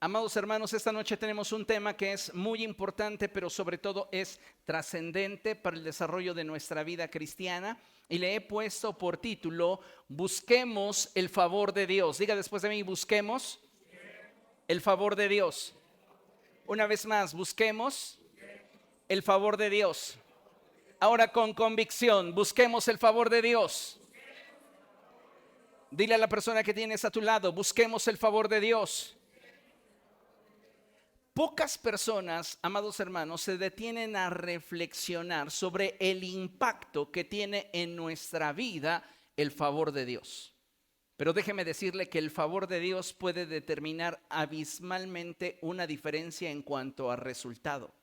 Amados hermanos, esta noche tenemos un tema que es muy importante, pero sobre todo es trascendente para el desarrollo de nuestra vida cristiana. Y le he puesto por título, Busquemos el favor de Dios. Diga después de mí, busquemos el favor de Dios. Una vez más, busquemos el favor de Dios. Ahora con convicción, busquemos el favor de Dios. Dile a la persona que tienes a tu lado, busquemos el favor de Dios. Pocas personas, amados hermanos, se detienen a reflexionar sobre el impacto que tiene en nuestra vida el favor de Dios. Pero déjeme decirle que el favor de Dios puede determinar abismalmente una diferencia en cuanto a resultado.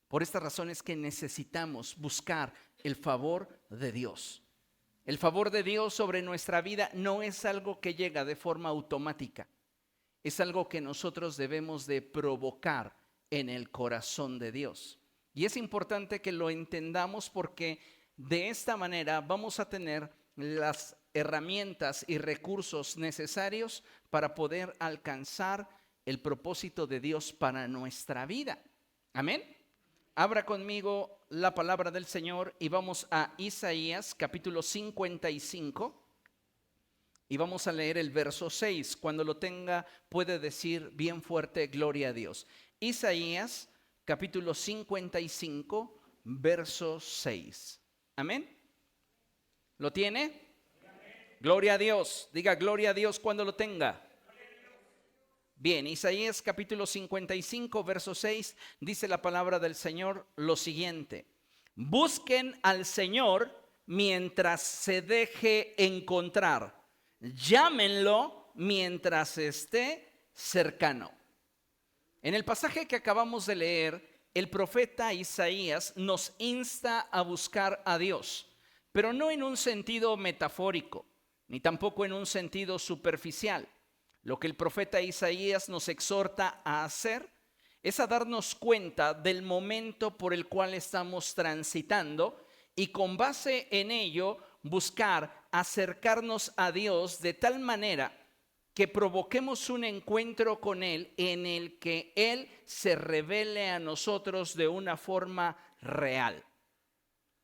Por esta razón es que necesitamos buscar el favor de Dios. El favor de Dios sobre nuestra vida no es algo que llega de forma automática. Es algo que nosotros debemos de provocar en el corazón de Dios. Y es importante que lo entendamos porque de esta manera vamos a tener las herramientas y recursos necesarios para poder alcanzar el propósito de Dios para nuestra vida. Amén. Abra conmigo la palabra del Señor y vamos a Isaías capítulo 55. Y vamos a leer el verso 6. Cuando lo tenga, puede decir bien fuerte, gloria a Dios. Isaías, capítulo 55, verso 6. Amén. ¿Lo tiene? Amén. Gloria a Dios. Diga gloria a Dios cuando lo tenga. Bien, Isaías, capítulo 55, verso 6, dice la palabra del Señor lo siguiente. Busquen al Señor mientras se deje encontrar. Llámenlo mientras esté cercano. En el pasaje que acabamos de leer, el profeta Isaías nos insta a buscar a Dios, pero no en un sentido metafórico, ni tampoco en un sentido superficial. Lo que el profeta Isaías nos exhorta a hacer es a darnos cuenta del momento por el cual estamos transitando y con base en ello buscar acercarnos a Dios de tal manera que provoquemos un encuentro con Él en el que Él se revele a nosotros de una forma real.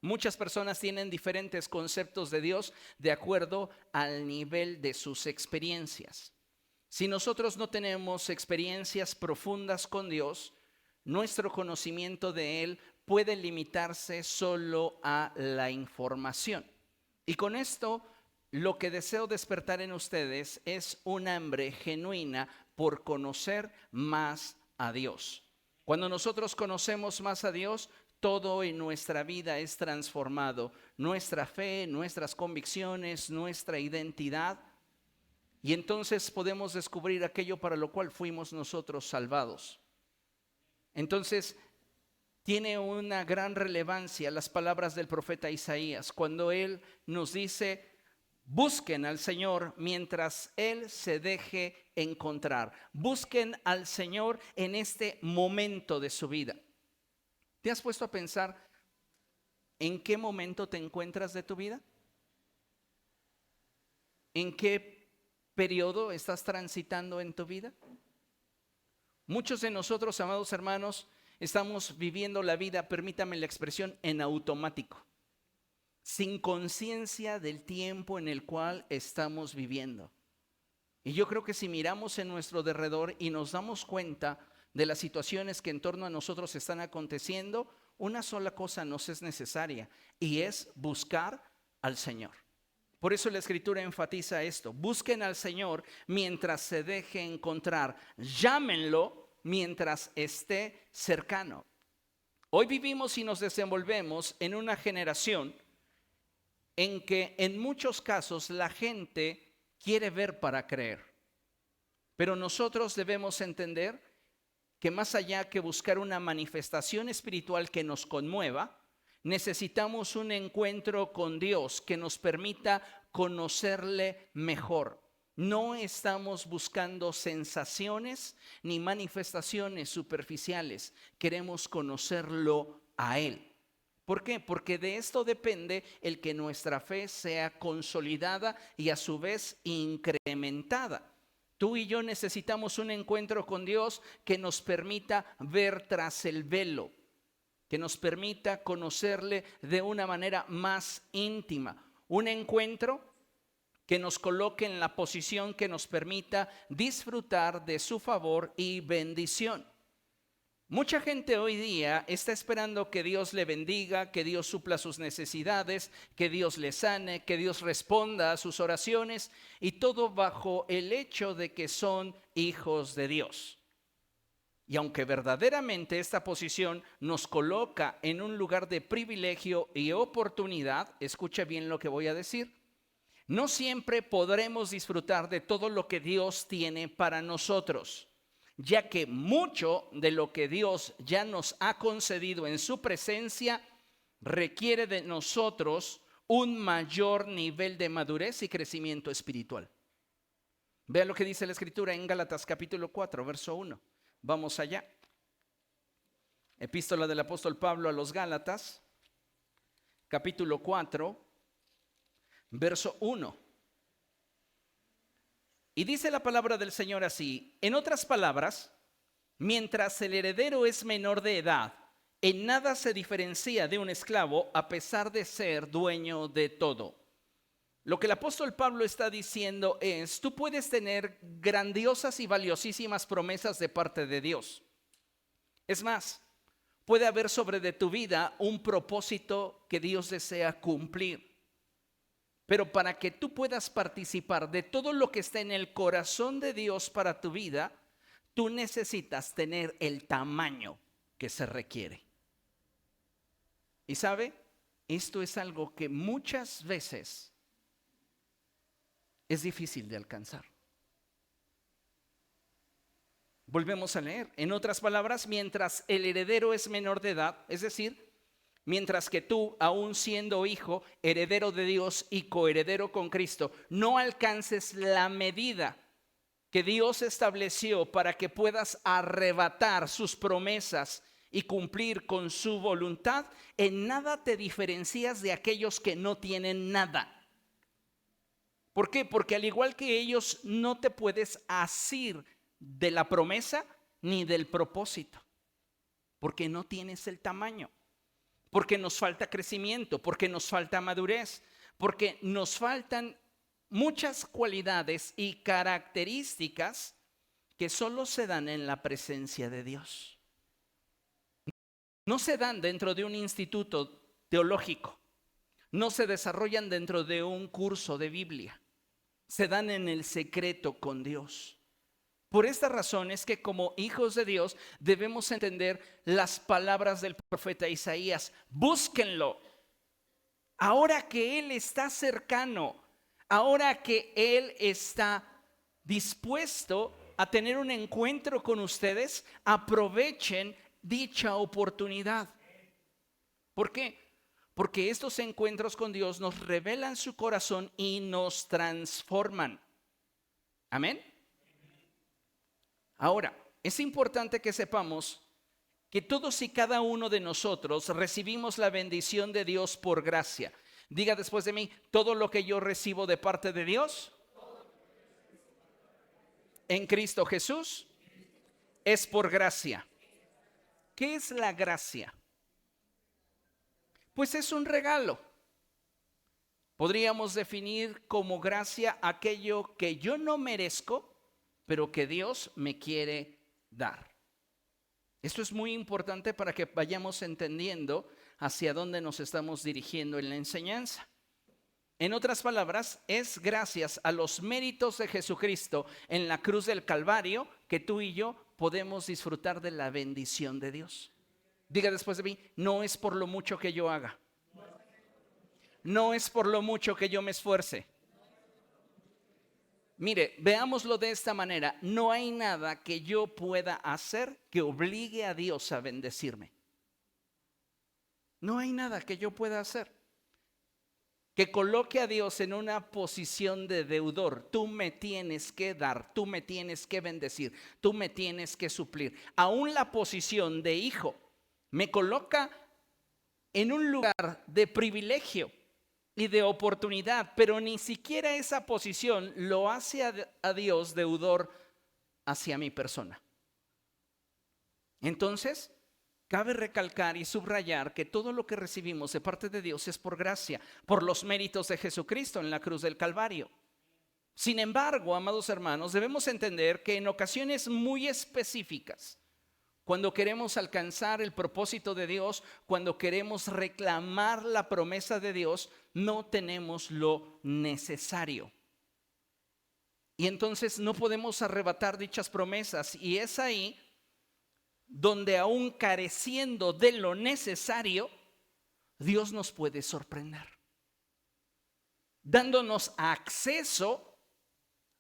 Muchas personas tienen diferentes conceptos de Dios de acuerdo al nivel de sus experiencias. Si nosotros no tenemos experiencias profundas con Dios, nuestro conocimiento de Él puede limitarse solo a la información. Y con esto, lo que deseo despertar en ustedes es un hambre genuina por conocer más a Dios. Cuando nosotros conocemos más a Dios, todo en nuestra vida es transformado. Nuestra fe, nuestras convicciones, nuestra identidad. Y entonces podemos descubrir aquello para lo cual fuimos nosotros salvados. Entonces, tiene una gran relevancia las palabras del profeta Isaías cuando él nos dice, busquen al Señor mientras Él se deje encontrar. Busquen al Señor en este momento de su vida. ¿Te has puesto a pensar en qué momento te encuentras de tu vida? ¿En qué periodo estás transitando en tu vida? Muchos de nosotros, amados hermanos, estamos viviendo la vida, permítame la expresión, en automático, sin conciencia del tiempo en el cual estamos viviendo. Y yo creo que si miramos en nuestro derredor y nos damos cuenta de las situaciones que en torno a nosotros están aconteciendo, una sola cosa nos es necesaria y es buscar al Señor. Por eso la Escritura enfatiza esto. Busquen al Señor mientras se deje encontrar. Llámenlo mientras esté cercano. Hoy vivimos y nos desenvolvemos en una generación en que en muchos casos la gente quiere ver para creer. Pero nosotros debemos entender que más allá que buscar una manifestación espiritual que nos conmueva, necesitamos un encuentro con Dios que nos permita conocerle mejor. No estamos buscando sensaciones ni manifestaciones superficiales. Queremos conocerlo a Él. ¿Por qué? Porque de esto depende el que nuestra fe sea consolidada y a su vez incrementada. Tú y yo necesitamos un encuentro con Dios que nos permita ver tras el velo, que nos permita conocerle de una manera más íntima. Un encuentro que nos coloque en la posición que nos permita disfrutar de su favor y bendición. Mucha gente hoy día está esperando que Dios le bendiga, que Dios supla sus necesidades, que Dios le sane, que Dios responda a sus oraciones, y todo bajo el hecho de que son hijos de Dios. Y aunque verdaderamente esta posición nos coloca en un lugar de privilegio y oportunidad, escucha bien lo que voy a decir, no siempre podremos disfrutar de todo lo que Dios tiene para nosotros, ya que mucho de lo que Dios ya nos ha concedido en su presencia requiere de nosotros un mayor nivel de madurez y crecimiento espiritual. Vean lo que dice la Escritura en Gálatas capítulo 4, verso 1. Vamos allá. Epístola del apóstol Pablo a los Gálatas, capítulo 4, verso 1. Y dice la palabra del Señor así: en otras palabras, mientras el heredero es menor de edad, en nada se diferencia de un esclavo a pesar de ser dueño de todo. Lo que el apóstol Pablo está diciendo es: tú puedes tener grandiosas y valiosísimas promesas de parte de Dios. Es más, puede haber sobre de tu vida un propósito que Dios desea cumplir. Pero para que tú puedas participar de todo lo que está en el corazón de Dios para tu vida, tú necesitas tener el tamaño que se requiere. Y sabe, esto es algo que muchas veces es difícil de alcanzar. Volvemos a leer. En otras palabras, mientras el heredero es menor de edad, es decir, mientras que tú, aún siendo hijo, heredero de Dios y coheredero con Cristo, no alcances la medida que Dios estableció para que puedas arrebatar sus promesas y cumplir con su voluntad, en nada te diferencias de aquellos que no tienen nada. ¿Por qué? Porque al igual que ellos, no te puedes asir de la promesa ni del propósito, porque no tienes el tamaño. Porque nos falta crecimiento, porque nos falta madurez, porque nos faltan muchas cualidades y características que solo se dan en la presencia de Dios. No se dan dentro de un instituto teológico, no se desarrollan dentro de un curso de Biblia, se dan en el secreto con Dios. Por esta razón es que como hijos de Dios debemos entender las palabras del profeta Isaías. Búsquenlo. Ahora que Él está cercano, ahora que Él está dispuesto a tener un encuentro con ustedes, aprovechen dicha oportunidad. ¿Por qué? Porque estos encuentros con Dios nos revelan su corazón y nos transforman. Amén. Ahora, es importante que sepamos que todos y cada uno de nosotros recibimos la bendición de Dios por gracia. Diga después de mí: todo lo que yo recibo de parte de Dios en Cristo Jesús es por gracia. ¿Qué es la gracia? Pues es un regalo. Podríamos definir como gracia aquello que yo no merezco, pero que Dios me quiere dar. Esto es muy importante para que vayamos entendiendo hacia dónde nos estamos dirigiendo en la enseñanza. En otras palabras, es gracias a los méritos de Jesucristo en la cruz del Calvario que tú y yo podemos disfrutar de la bendición de Dios. Diga después de mí: no es por lo mucho que yo haga, no es por lo mucho que yo me esfuerce. Mire, veámoslo de esta manera: no hay nada que yo pueda hacer que obligue a Dios a bendecirme. No hay nada que yo pueda hacer que coloque a Dios en una posición de deudor. Tú me tienes que dar, tú me tienes que bendecir, tú me tienes que suplir. Aún la posición de hijo me coloca en un lugar de privilegio. y de oportunidad, pero ni siquiera esa posición lo hace a Dios deudor hacia mi persona. Entonces, cabe recalcar y subrayar que todo lo que recibimos de parte de Dios es por gracia, por los méritos de Jesucristo en la cruz del Calvario. Sin embargo, amados hermanos, debemos entender que en ocasiones muy específicas, cuando queremos alcanzar el propósito de Dios, cuando queremos reclamar la promesa de Dios, no tenemos lo necesario. Y entonces no podemos arrebatar dichas promesas. Y es ahí donde, aún careciendo de lo necesario, Dios nos puede sorprender, dándonos acceso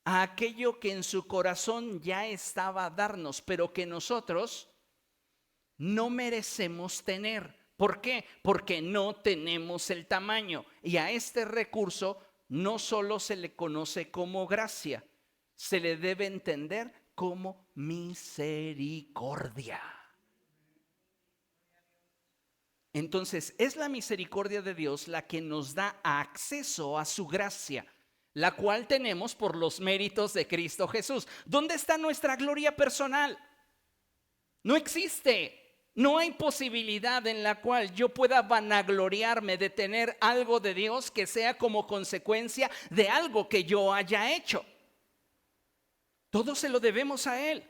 a aquello que en su corazón ya estaba a darnos, pero que nosotros no merecemos tener. ¿Por qué? Porque no tenemos el tamaño. Y a este recurso no solo se le conoce como gracia, se le debe entender como misericordia. Entonces, es la misericordia de Dios la que nos da acceso a su gracia, la cual tenemos por los méritos de Cristo Jesús. ¿Dónde está nuestra gloria personal? No existe. No hay posibilidad en la cual yo pueda vanagloriarme de tener algo de Dios que sea como consecuencia de algo que yo haya hecho. Todo se lo debemos a Él.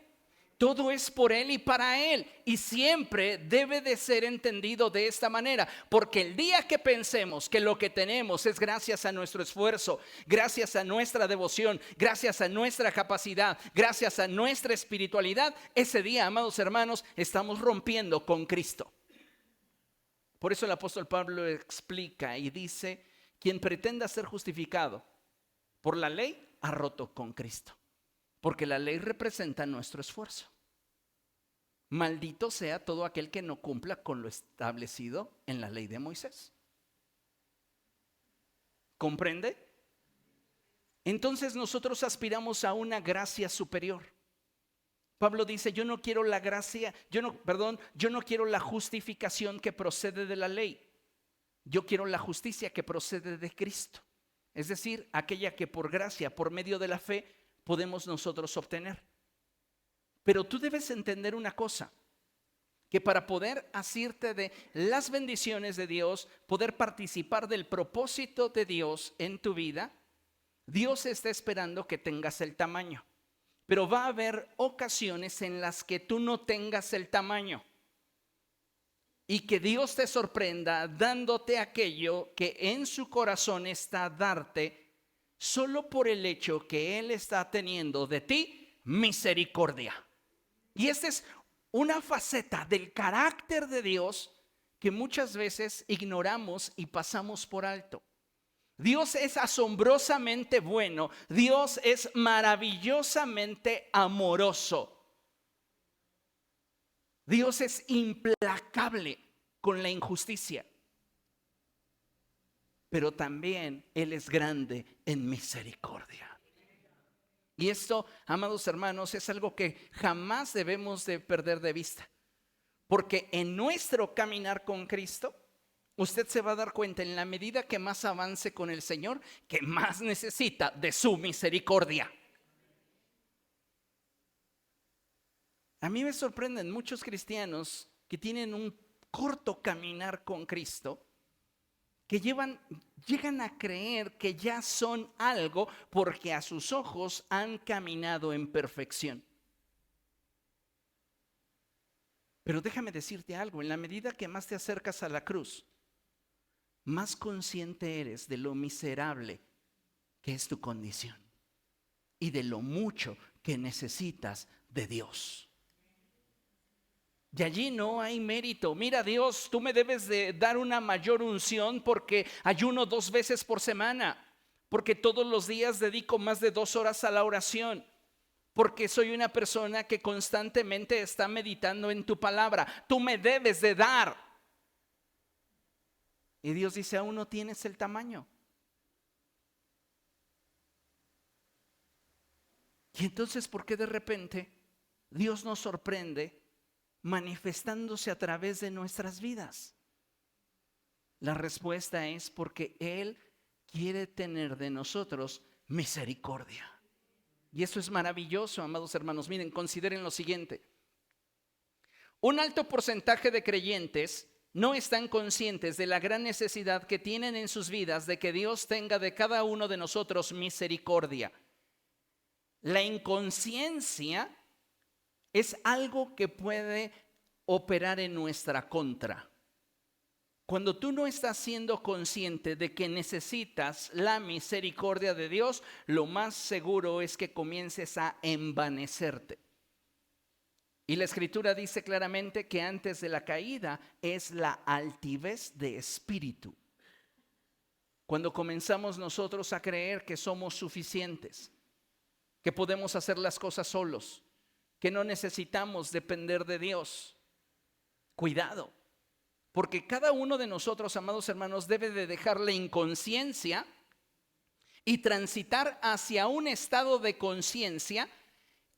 Todo es por Él y para Él. Y siempre debe de ser entendido de esta manera. Porque el día que pensemos que lo que tenemos es gracias a nuestro esfuerzo, gracias a nuestra devoción, gracias a nuestra capacidad, gracias a nuestra espiritualidad, ese día, amados hermanos, estamos rompiendo con Cristo. Por eso el apóstol Pablo explica y dice: quien pretenda ser justificado por la ley ha roto con Cristo. Porque la ley representa nuestro esfuerzo. Maldito sea todo aquel que no cumpla con lo establecido en la ley de Moisés. ¿Comprende? Entonces nosotros aspiramos a una gracia superior. Pablo dice: yo no quiero la gracia, yo no quiero la justificación que procede de la ley. Yo quiero la justicia que procede de Cristo. Es decir, aquella que por gracia, por medio de la fe, podemos nosotros obtener. Pero tú debes entender una cosa, que para poder asirte de las bendiciones de Dios, poder participar del propósito de Dios en tu vida, Dios está esperando que tengas el tamaño. Pero va a haber ocasiones en las que tú no tengas el tamaño y que Dios te sorprenda dándote aquello que en su corazón está a darte, solo por el hecho que Él está teniendo de ti misericordia. Y esta es una faceta del carácter de Dios que muchas veces ignoramos y pasamos por alto. Dios es asombrosamente bueno. Dios es maravillosamente amoroso. Dios es implacable con la injusticia. Pero también Él es grande en misericordia. Y esto, amados hermanos, es algo que jamás debemos de perder de vista. Porque en nuestro caminar con Cristo, usted se va a dar cuenta, en la medida que más avance con el Señor, que más necesita de su misericordia. A mí me sorprenden muchos cristianos que tienen un corto caminar con Cristo, que llegan a creer que ya son algo porque a sus ojos han caminado en perfección. Pero déjame decirte algo: en la medida que más te acercas a la cruz, más consciente eres de lo miserable que es tu condición y de lo mucho que necesitas de Dios. Y allí no hay mérito. Mira, Dios, tú me debes de dar una mayor unción porque ayuno 2 veces por semana, porque todos los días dedico más de 2 horas a la oración, porque soy una persona que constantemente está meditando en tu palabra. Tú me debes de dar. Y Dios dice: aún no tienes el tamaño. Y entonces, ¿por qué de repente Dios nos sorprende manifestándose a través de nuestras vidas? La respuesta es porque Él quiere tener de nosotros misericordia. Y eso es maravilloso, amados hermanos. Miren, consideren lo siguiente. Un alto porcentaje de creyentes no están conscientes de la gran necesidad que tienen en sus vidas de que Dios tenga de cada uno de nosotros misericordia. La inconsciencia es algo que puede operar en nuestra contra. Cuando tú no estás siendo consciente de que necesitas la misericordia de Dios, lo más seguro es que comiences a envanecerte. Y la Escritura dice claramente que antes de la caída es la altivez de espíritu. Cuando comenzamos nosotros a creer que somos suficientes, que podemos hacer las cosas solos, que no necesitamos depender de Dios. Cuidado, porque cada uno de nosotros, amados hermanos, debe de dejar la inconsciencia y transitar hacia un estado de conciencia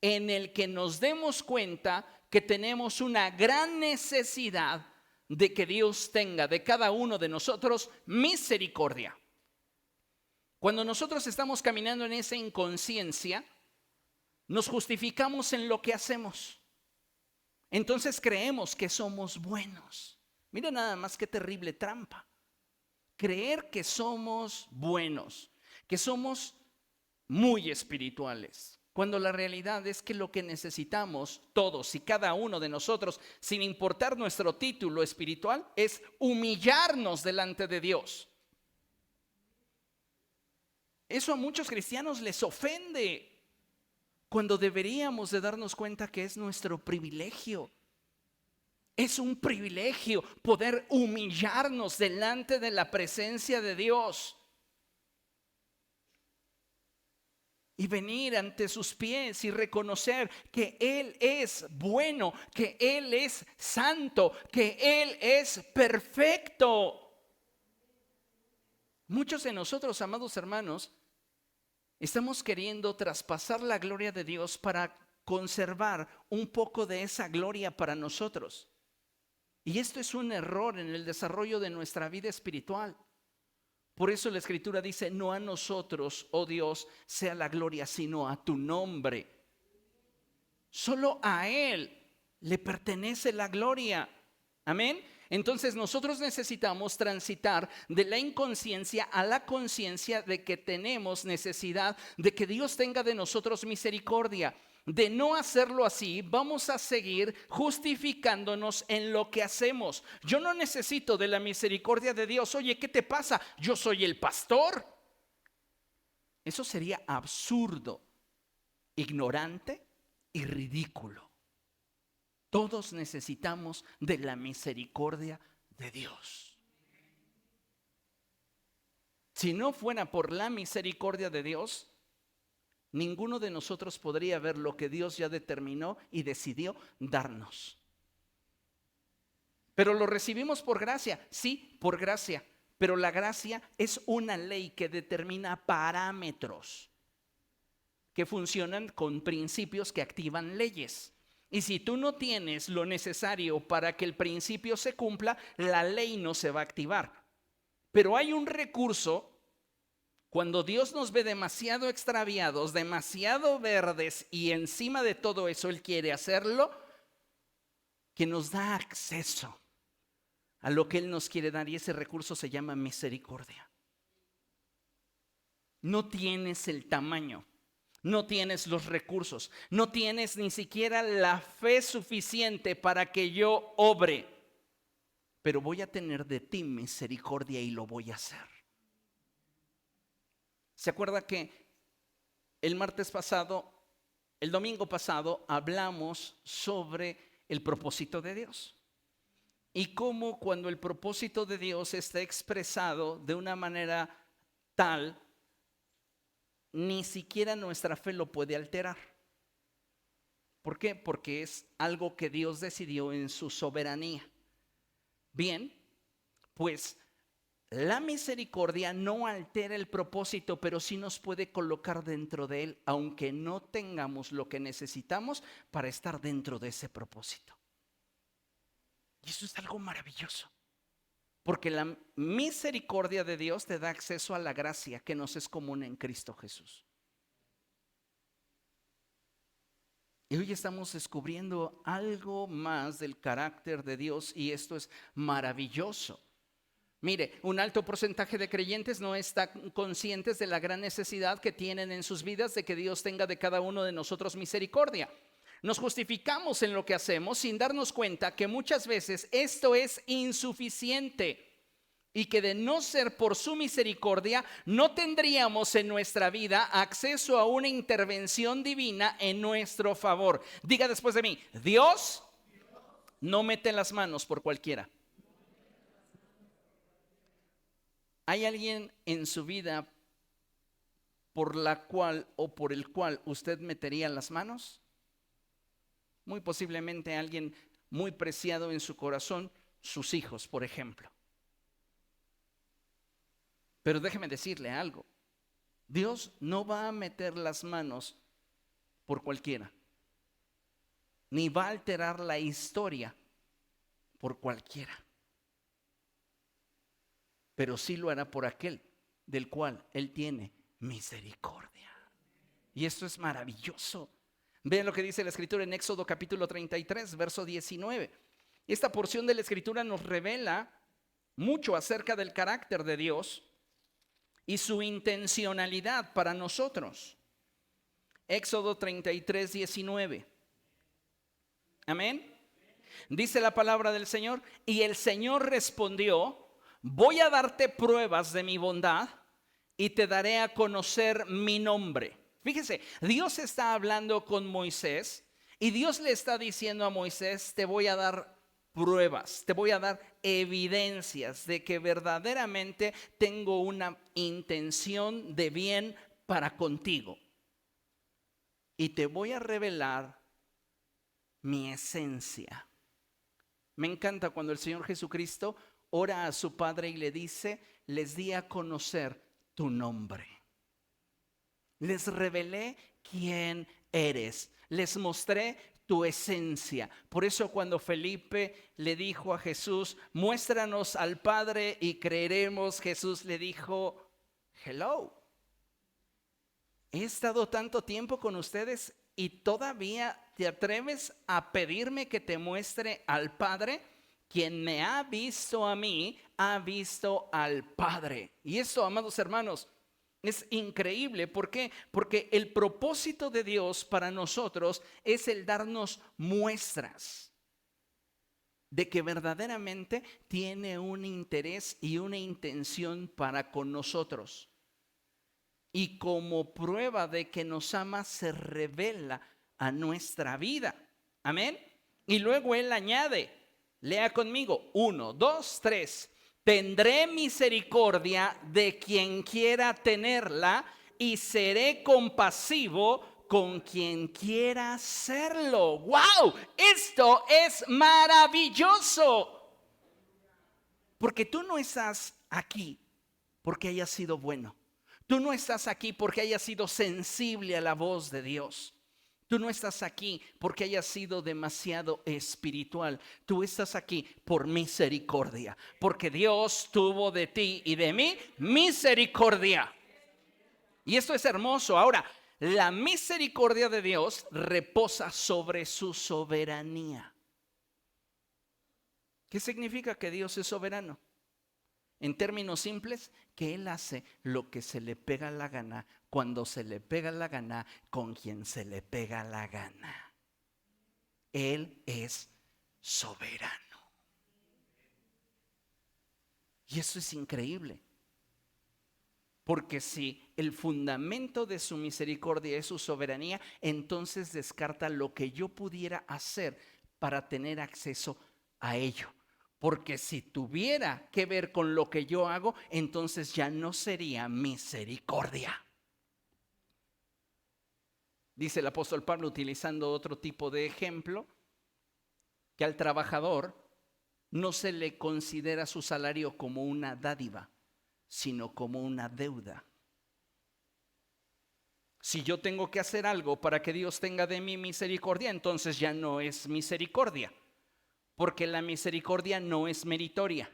en el que nos demos cuenta que tenemos una gran necesidad de que Dios tenga de cada uno de nosotros misericordia. Cuando nosotros estamos caminando en esa inconsciencia, nos justificamos en lo que hacemos. Entonces creemos que somos buenos. Mira nada más qué terrible trampa. Creer que somos buenos, que somos muy espirituales, cuando la realidad es que lo que necesitamos todos y cada uno de nosotros, sin importar nuestro título espiritual, es humillarnos delante de Dios. Eso a muchos cristianos les ofende, cuando deberíamos de darnos cuenta que es nuestro privilegio. Es un privilegio poder humillarnos delante de la presencia de Dios y venir ante sus pies y reconocer que Él es bueno, que Él es santo, que Él es perfecto. Muchos de nosotros, amados hermanos, estamos queriendo traspasar la gloria de Dios para conservar un poco de esa gloria para nosotros. Y esto es un error en el desarrollo de nuestra vida espiritual. Por eso la Escritura dice, no a nosotros, oh Dios, sea la gloria, sino a tu nombre. Solo a Él le pertenece la gloria. Amén. Entonces nosotros necesitamos transitar de la inconsciencia a la conciencia de que tenemos necesidad de que Dios tenga de nosotros misericordia. De no hacerlo así, vamos a seguir justificándonos en lo que hacemos. Yo no necesito de la misericordia de Dios. Oye, ¿qué te pasa? Yo soy el pastor. Eso sería absurdo, ignorante y ridículo. Todos necesitamos de la misericordia de Dios. Si no fuera por la misericordia de Dios, ninguno de nosotros podría ver lo que Dios ya determinó y decidió darnos. Pero lo recibimos por gracia, sí, por gracia. Pero la gracia es una ley que determina parámetros que funcionan con principios que activan leyes. Y si tú no tienes lo necesario para que el principio se cumpla, la ley no se va a activar. Pero hay un recurso cuando Dios nos ve demasiado extraviados, demasiado verdes y encima de todo eso Él quiere hacerlo, que nos da acceso a lo que Él nos quiere dar y ese recurso se llama misericordia. No tienes el tamaño. No tienes los recursos, no tienes ni siquiera la fe suficiente para que yo obre, pero voy a tener de ti misericordia y lo voy a hacer. ¿Se acuerda que el domingo pasado hablamos sobre el propósito de Dios? Y cómo cuando el propósito de Dios está expresado de una manera tal, ni siquiera nuestra fe lo puede alterar. ¿Por qué? Porque es algo que Dios decidió en su soberanía. Bien, pues la misericordia no altera el propósito, pero sí nos puede colocar dentro de él, aunque no tengamos lo que necesitamos para estar dentro de ese propósito. Y eso es algo maravilloso. Porque la misericordia de Dios te da acceso a la gracia que nos es común en Cristo Jesús. Y hoy estamos descubriendo algo más del carácter de Dios y esto es maravilloso. Mire, un alto porcentaje de creyentes no están conscientes de la gran necesidad que tienen en sus vidas de que Dios tenga de cada uno de nosotros misericordia. Nos justificamos en lo que hacemos sin darnos cuenta que muchas veces esto es insuficiente y que de no ser por su misericordia no tendríamos en nuestra vida acceso a una intervención divina en nuestro favor. Diga después de mí, Dios no mete las manos por cualquiera. ¿Hay alguien en su vida por la cual o por el cual usted metería las manos? Muy posiblemente alguien muy preciado en su corazón, sus hijos, por ejemplo. Pero déjeme decirle algo. Dios no va a meter las manos por cualquiera, ni va a alterar la historia por cualquiera. Pero sí lo hará por aquel del cual Él tiene misericordia. Y esto es maravilloso. Vean lo que dice la Escritura en Éxodo capítulo 33, verso 19. Esta porción de la Escritura nos revela mucho acerca del carácter de Dios y su intencionalidad para nosotros. Éxodo 33, 19. Amén. Dice la palabra del Señor, y el Señor respondió: voy a darte pruebas de mi bondad y te daré a conocer mi nombre. Fíjese, Dios está hablando con Moisés y Dios le está diciendo a Moisés: te voy a dar pruebas, te voy a dar evidencias de que verdaderamente tengo una intención de bien para contigo. Y te voy a revelar mi esencia. Me encanta cuando el Señor Jesucristo ora a su Padre y le dice: les di a conocer tu nombre. Les revelé quién eres. Les mostré tu esencia. Por eso cuando Felipe le dijo a Jesús: muéstranos al Padre y creeremos, Jesús le dijo: hello. He estado tanto tiempo con ustedes y todavía te atreves a pedirme que te muestre al Padre. Quien me ha visto a mí, ha visto al Padre. Y esto, amados hermanos, es increíble. ¿Por qué? Porque el propósito de Dios para nosotros es el darnos muestras de que verdaderamente tiene un interés y una intención para con nosotros. Y como prueba de que nos ama, se revela a nuestra vida. Amén. Y luego Él añade, lea conmigo, 1, 2, 3. Tendré misericordia de quien quiera tenerla y seré compasivo con quien quiera serlo. ¡Wow! Esto es maravilloso. Porque tú no estás aquí porque hayas sido bueno. Tú no estás aquí porque hayas sido sensible a la voz de Dios. Tú no estás aquí porque hayas sido demasiado espiritual. Tú estás aquí por misericordia. Porque Dios tuvo de ti y de mí misericordia. Y esto es hermoso. Ahora, la misericordia de Dios reposa sobre su soberanía. ¿Qué significa que Dios es soberano? En términos simples, que Él hace lo que se le pega la gana, cuando se le pega la gana, con quien se le pega la gana. Él es soberano. Y eso es increíble. Porque si el fundamento de su misericordia es su soberanía, entonces descarta lo que yo pudiera hacer para tener acceso a ello. Porque si tuviera que ver con lo que yo hago, entonces ya no sería misericordia. Dice el apóstol Pablo, utilizando otro tipo de ejemplo, que al trabajador no se le considera su salario como una dádiva, sino como una deuda. Si yo tengo que hacer algo para que Dios tenga de mí misericordia, entonces ya no es misericordia. Porque la misericordia no es meritoria.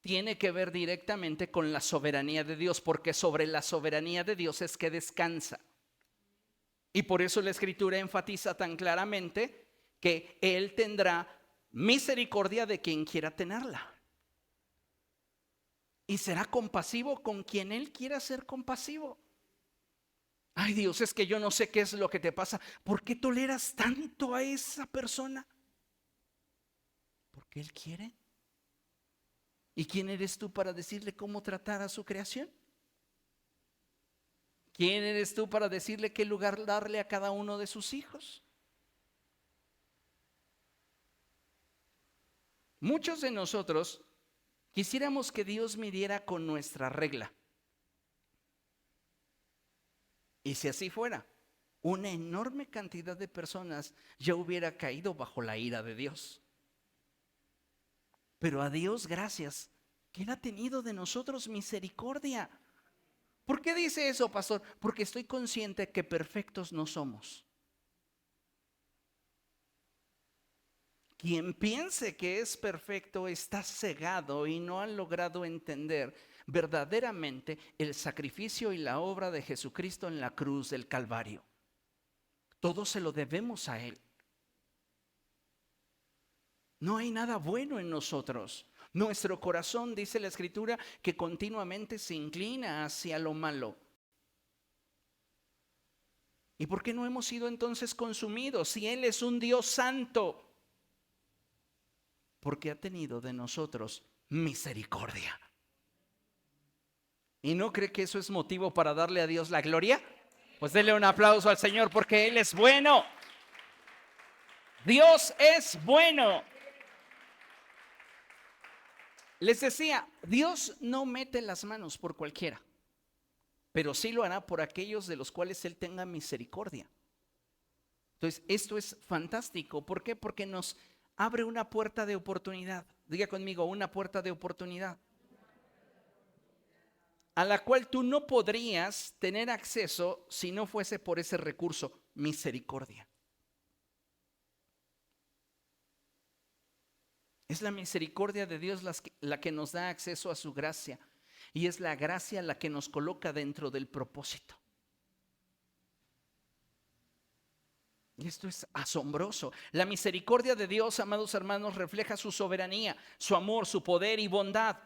tiene que ver directamente con la soberanía de Dios, porque sobre la soberanía de Dios es que descansa. Y por eso la Escritura enfatiza tan claramente que Él tendrá misericordia de quien quiera tenerla. Y será compasivo con quien Él quiera ser compasivo. Ay, Dios, es que yo no sé qué es lo que te pasa. ¿Por qué toleras tanto a esa persona? Porque Él quiere. ¿Y quién eres tú para decirle cómo tratar a su creación? ¿Quién eres tú para decirle qué lugar darle a cada uno de sus hijos? Muchos de nosotros quisiéramos que Dios midiera con nuestra regla. Y si así fuera, una enorme cantidad de personas ya hubiera caído bajo la ira de Dios. Pero a Dios gracias, que Él ha tenido de nosotros misericordia. ¿Por qué dice eso, pastor? Porque estoy consciente que perfectos no somos. Quien piense que es perfecto está cegado y no ha logrado entender verdaderamente el sacrificio y la obra de Jesucristo en la cruz del Calvario. Todo se lo debemos a Él. No hay nada bueno en nosotros. Nuestro corazón, dice la Escritura, que continuamente se inclina hacia lo malo. ¿Y por qué no hemos sido entonces consumidos si Él es un Dios santo? Porque ha tenido de nosotros misericordia. ¿Y no cree que eso es motivo para darle a Dios la gloria? Pues denle un aplauso al Señor porque Él es bueno. Dios es bueno. Les decía, Dios no mete las manos por cualquiera, pero sí lo hará por aquellos de los cuales Él tenga misericordia. Entonces, esto es fantástico. ¿Por qué? Porque nos abre una puerta de oportunidad. Diga conmigo, una puerta de oportunidad a la cual tú no podrías tener acceso si no fuese por ese recurso, misericordia. Es la misericordia de Dios la que nos da acceso a su gracia, y es la gracia la que nos coloca dentro del propósito. Y esto es asombroso. La misericordia de Dios, amados hermanos, refleja su soberanía, su amor, su poder y bondad.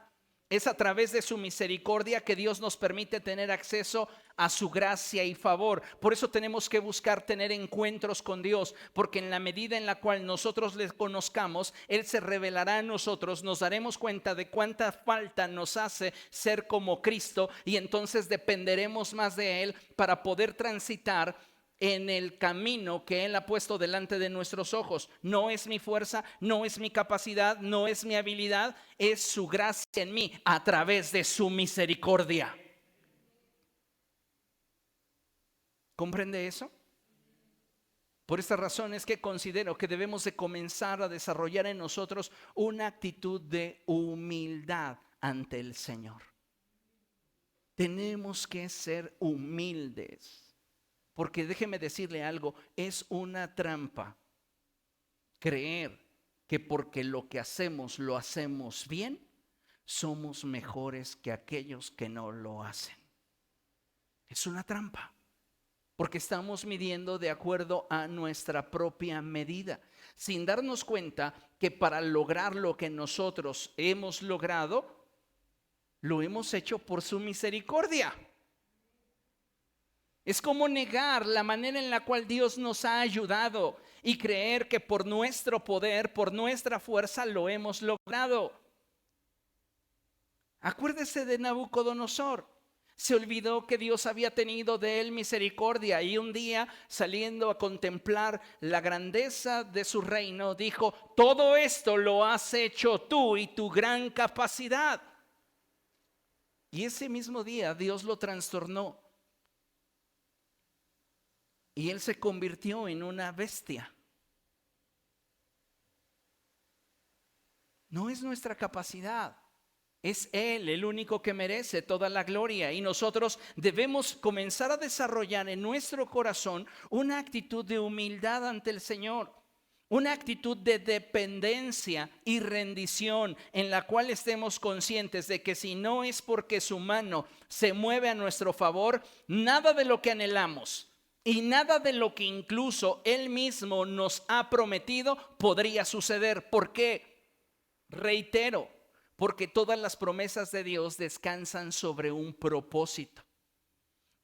Es a través de su misericordia que Dios nos permite tener acceso a su gracia y favor. Por eso tenemos que buscar tener encuentros con Dios, porque en la medida en la cual nosotros le conozcamos, Él se revelará a nosotros, nos daremos cuenta de cuánta falta nos hace ser como Cristo, y entonces dependeremos más de Él para poder transitar en el camino que Él ha puesto delante de nuestros ojos. No es mi fuerza, no es mi capacidad, no es mi habilidad, es su gracia en mí a través de su misericordia. ¿Comprende eso? Por esta razón es que considero que debemos de comenzar a desarrollar en nosotros una actitud de humildad ante el Señor. Tenemos que ser humildes. Porque déjeme decirle algo, es una trampa creer que porque lo que hacemos lo hacemos bien, somos mejores que aquellos que no lo hacen. Es una trampa, porque estamos midiendo de acuerdo a nuestra propia medida, sin darnos cuenta que para lograr lo que nosotros hemos logrado, lo hemos hecho por su misericordia. Es como negar la manera en la cual Dios nos ha ayudado y creer que por nuestro poder, por nuestra fuerza lo hemos logrado. Acuérdese de Nabucodonosor. Se olvidó que Dios había tenido de él misericordia, y un día, saliendo a contemplar la grandeza de su reino, dijo: todo esto lo has hecho tú y tu gran capacidad. Y ese mismo día Dios lo trastornó. Y él se convirtió en una bestia. No es nuestra capacidad, es Él el único que merece toda la gloria. Y nosotros debemos comenzar a desarrollar en nuestro corazón una actitud de humildad ante el Señor. Una actitud de dependencia y rendición en la cual estemos conscientes de que si no es porque su mano se mueve a nuestro favor, nada de lo que anhelamos y nada de lo que incluso Él mismo nos ha prometido podría suceder. ¿Por qué? Reitero, porque todas las promesas de Dios descansan sobre un propósito.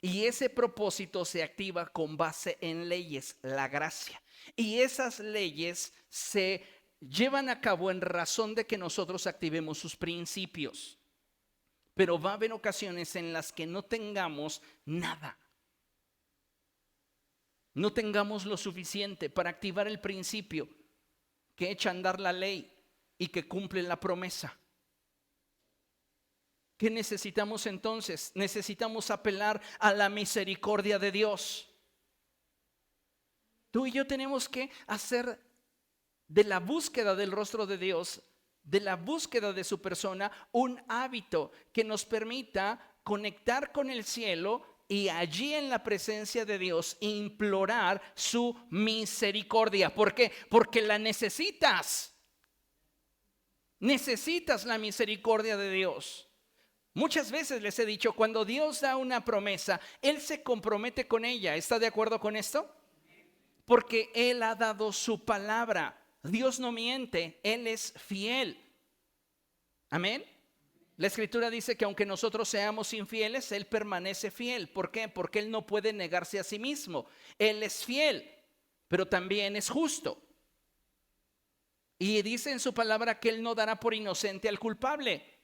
Y ese propósito se activa con base en leyes, la gracia. Y esas leyes se llevan a cabo en razón de que nosotros activemos sus principios. Pero va a haber ocasiones en las que no tengamos nada. No tengamos lo suficiente para activar el principio que echa a andar la ley y que cumple la promesa. ¿Qué necesitamos entonces? Necesitamos apelar a la misericordia de Dios. Tú y yo tenemos que hacer de la búsqueda del rostro de Dios, de la búsqueda de su persona, un hábito que nos permita conectar con el cielo y allí en la presencia de Dios implorar su misericordia. ¿Por qué? Porque la necesitas. Necesitas la misericordia de Dios. Muchas veces les he dicho, cuando Dios da una promesa, Él se compromete con ella. ¿Está de acuerdo con esto? Porque Él ha dado su palabra. Dios no miente, Él es fiel. Amén. La Escritura dice que aunque nosotros seamos infieles, Él permanece fiel. ¿Por qué? Porque Él no puede negarse a sí mismo. Él es fiel, pero también es justo. Y dice en su palabra que Él no dará por inocente al culpable.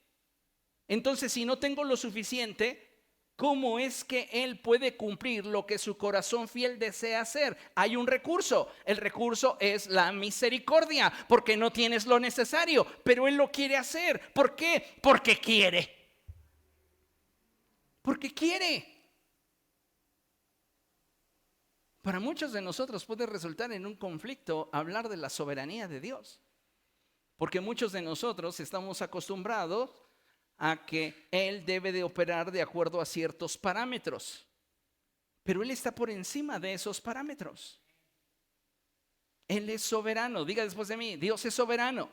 Entonces, si no tengo lo suficiente, ¿cómo es que Él puede cumplir lo que su corazón fiel desea hacer? Hay un recurso. El recurso es la misericordia, porque no tienes lo necesario, pero Él lo quiere hacer. ¿Por qué? Porque quiere. Porque quiere. Para muchos de nosotros puede resultar en un conflicto hablar de la soberanía de Dios, porque muchos de nosotros estamos acostumbrados a que Él debe de operar de acuerdo a ciertos parámetros, pero Él está por encima de esos parámetros. Él es soberano. Diga después de mí, Dios es soberano.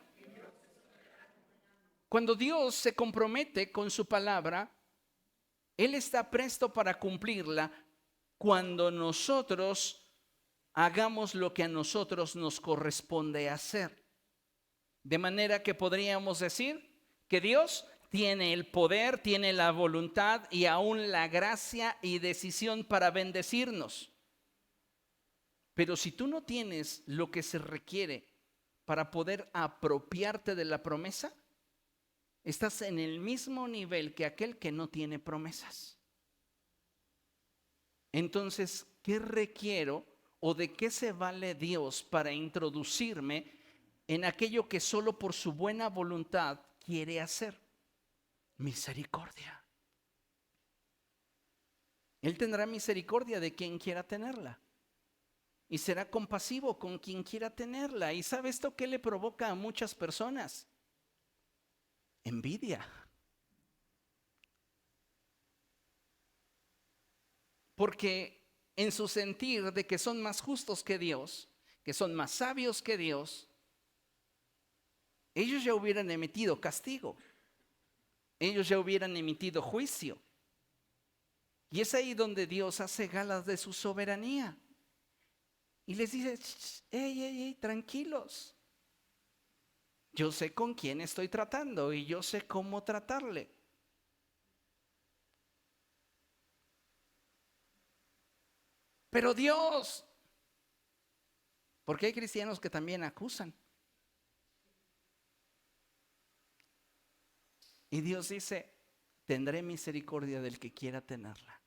Cuando Dios se compromete con su palabra, Él está presto para cumplirla cuando nosotros hagamos lo que a nosotros nos corresponde hacer. De manera que podríamos decir que Dios tiene el poder, tiene la voluntad y aún la gracia y decisión para bendecirnos. Pero si tú no tienes lo que se requiere para poder apropiarte de la promesa, estás en el mismo nivel que aquel que no tiene promesas. Entonces, ¿qué requiero o de qué se vale Dios para introducirme en aquello que solo por su buena voluntad quiere hacer? Misericordia. Él tendrá misericordia de quien quiera tenerla y será compasivo con quien quiera tenerla. ¿Y sabe esto qué le provoca a muchas personas? Envidia. Porque en su sentir de que son más justos que Dios, que son más sabios que Dios, ellos ya hubieran emitido castigo. Ellos ya hubieran emitido juicio. Y es ahí donde Dios hace gala de su soberanía. Y les dice, hey, tranquilos. Yo sé con quién estoy tratando y yo sé cómo tratarle. Pero Dios, porque hay cristianos que también acusan. Y Dios dice, tendré misericordia del que quiera tenerla.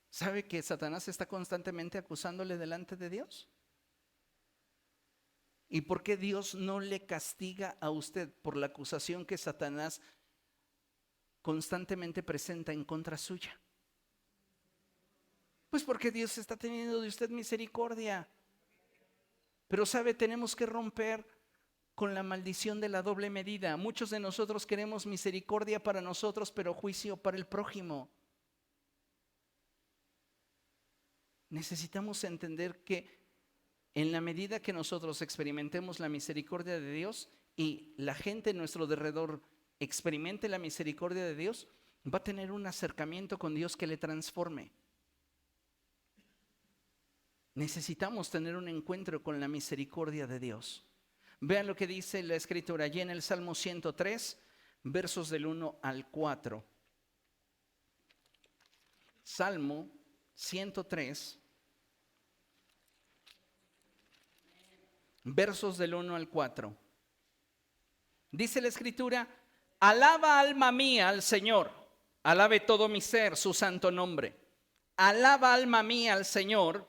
¿Sabe que Satanás está constantemente acusándole delante de Dios? ¿Y por qué Dios no le castiga a usted por la acusación que Satanás constantemente presenta en contra suya? Pues porque Dios está teniendo de usted misericordia. Pero sabe, tenemos que romper con la maldición de la doble medida. Muchos de nosotros queremos misericordia para nosotros, pero juicio para el prójimo. necesitamos entender que en la medida que nosotros experimentemos la misericordia de Dios y la gente en nuestro alrededor experimente la misericordia de Dios, va a tener un acercamiento con Dios que le transforme. Necesitamos tener un encuentro con la misericordia de Dios. Vean lo que dice la Escritura allí en el Salmo 103, versos del 1 al 4. Salmo 103, versos del 1 al 4. Dice la Escritura: alaba alma mía al Señor, alabe todo mi ser su santo nombre. Alaba alma mía al Señor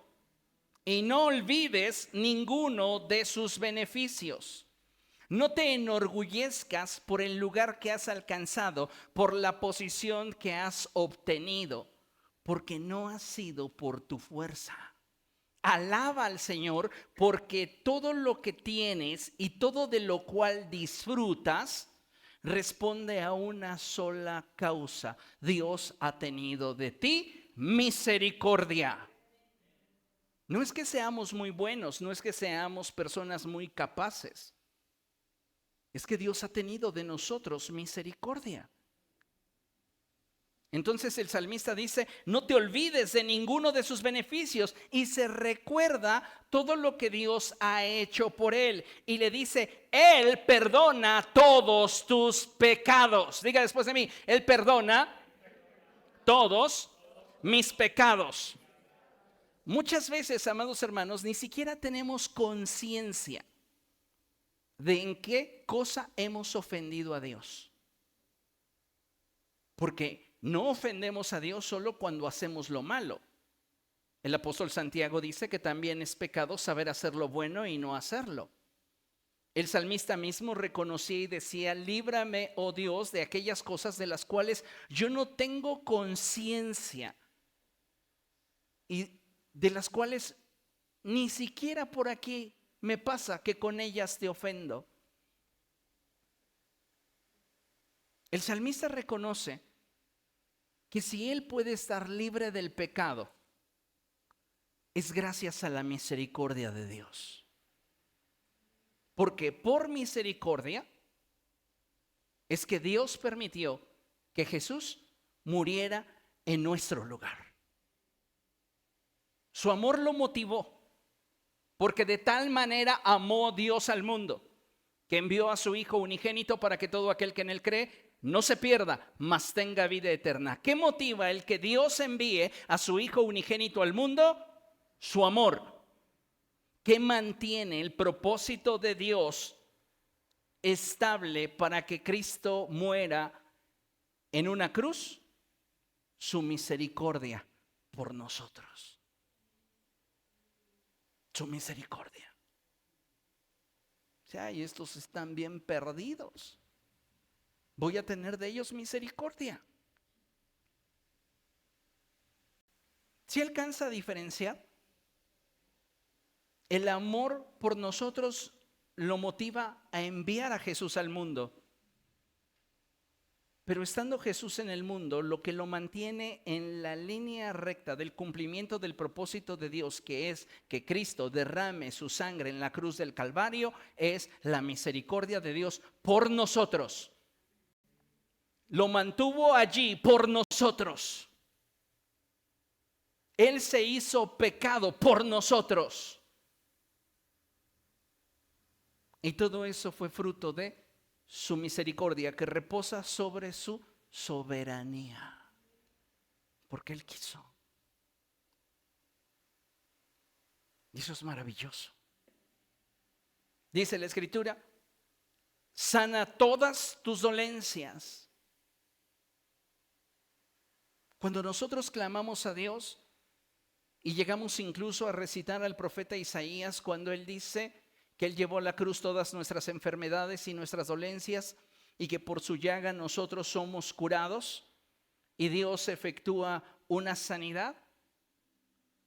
y no olvides ninguno de sus beneficios. No te enorgullezcas por el lugar que has alcanzado, por la posición que has obtenido, porque no ha sido por tu fuerza. Alaba al Señor porque todo lo que tienes y todo de lo cual disfrutas responde a una sola causa: Dios ha tenido de ti misericordia. No es que seamos muy buenos, no es que seamos personas muy capaces. Es que Dios ha tenido de nosotros misericordia. Entonces el salmista dice: no te olvides de ninguno de sus beneficios, y se recuerda todo lo que Dios ha hecho por él. Y le dice: Él perdona todos tus pecados. Diga después de mí: Él perdona todos mis pecados. Muchas veces, amados hermanos, ni siquiera tenemos conciencia de en qué cosa hemos ofendido a Dios. Porque no ofendemos a Dios solo cuando hacemos lo malo. El apóstol Santiago dice que también es pecado saber hacer lo bueno y no hacerlo. El salmista mismo reconocía y decía: líbrame, oh Dios, de aquellas cosas de las cuales yo no tengo conciencia y de las cuales ni siquiera por aquí me pasa que con ellas te ofendo. El salmista reconoce que si él puede estar libre del pecado, es gracias a la misericordia de Dios. Porque por misericordia es que Dios permitió que Jesús muriera en nuestro lugar. Su amor lo motivó, porque de tal manera amó Dios al mundo, que envió a su Hijo unigénito para que todo aquel que en él cree no se pierda, mas tenga vida eterna. ¿Qué motiva el que Dios envíe a su Hijo unigénito al mundo? Su amor. ¿Qué mantiene el propósito de Dios estable para que Cristo muera en una cruz? Su misericordia por nosotros. Su misericordia. O sea, y estos están bien perdidos. Voy a tener de ellos misericordia. ¿Sí alcanza a diferenciar? El amor por nosotros lo motiva a enviar a Jesús al mundo. Pero estando Jesús en el mundo, lo que lo mantiene en la línea recta del cumplimiento del propósito de Dios, que es que Cristo derrame su sangre en la cruz del Calvario, es la misericordia de Dios por nosotros. Lo mantuvo allí por nosotros. Él se hizo pecado por nosotros. Y todo eso fue fruto de su misericordia, que reposa sobre su soberanía, porque Él quiso. Y eso es maravilloso. Dice la Escritura: sana todas tus dolencias. Cuando nosotros clamamos a Dios y llegamos incluso a recitar al profeta Isaías, cuando él dice que Él llevó a la cruz todas nuestras enfermedades y nuestras dolencias, y que por su llaga nosotros somos curados, y Dios efectúa una sanidad,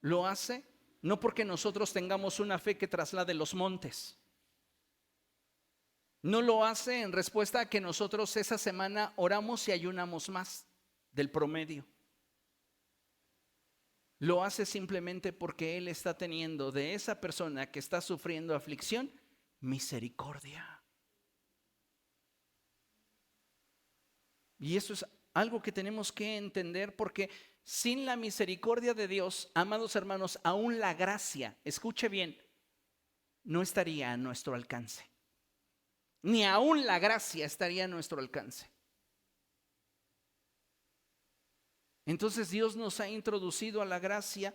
lo hace no porque nosotros tengamos una fe que traslade los montes. No lo hace en respuesta a que nosotros esa semana oramos y ayunamos más del promedio. lo hace simplemente porque Él está teniendo de esa persona que está sufriendo aflicción misericordia. Y eso es algo que tenemos que entender, porque sin la misericordia de Dios, amados hermanos, aún la gracia, escuche bien, no estaría a nuestro alcance. Ni aún la gracia estaría a nuestro alcance. Entonces Dios nos ha introducido a la gracia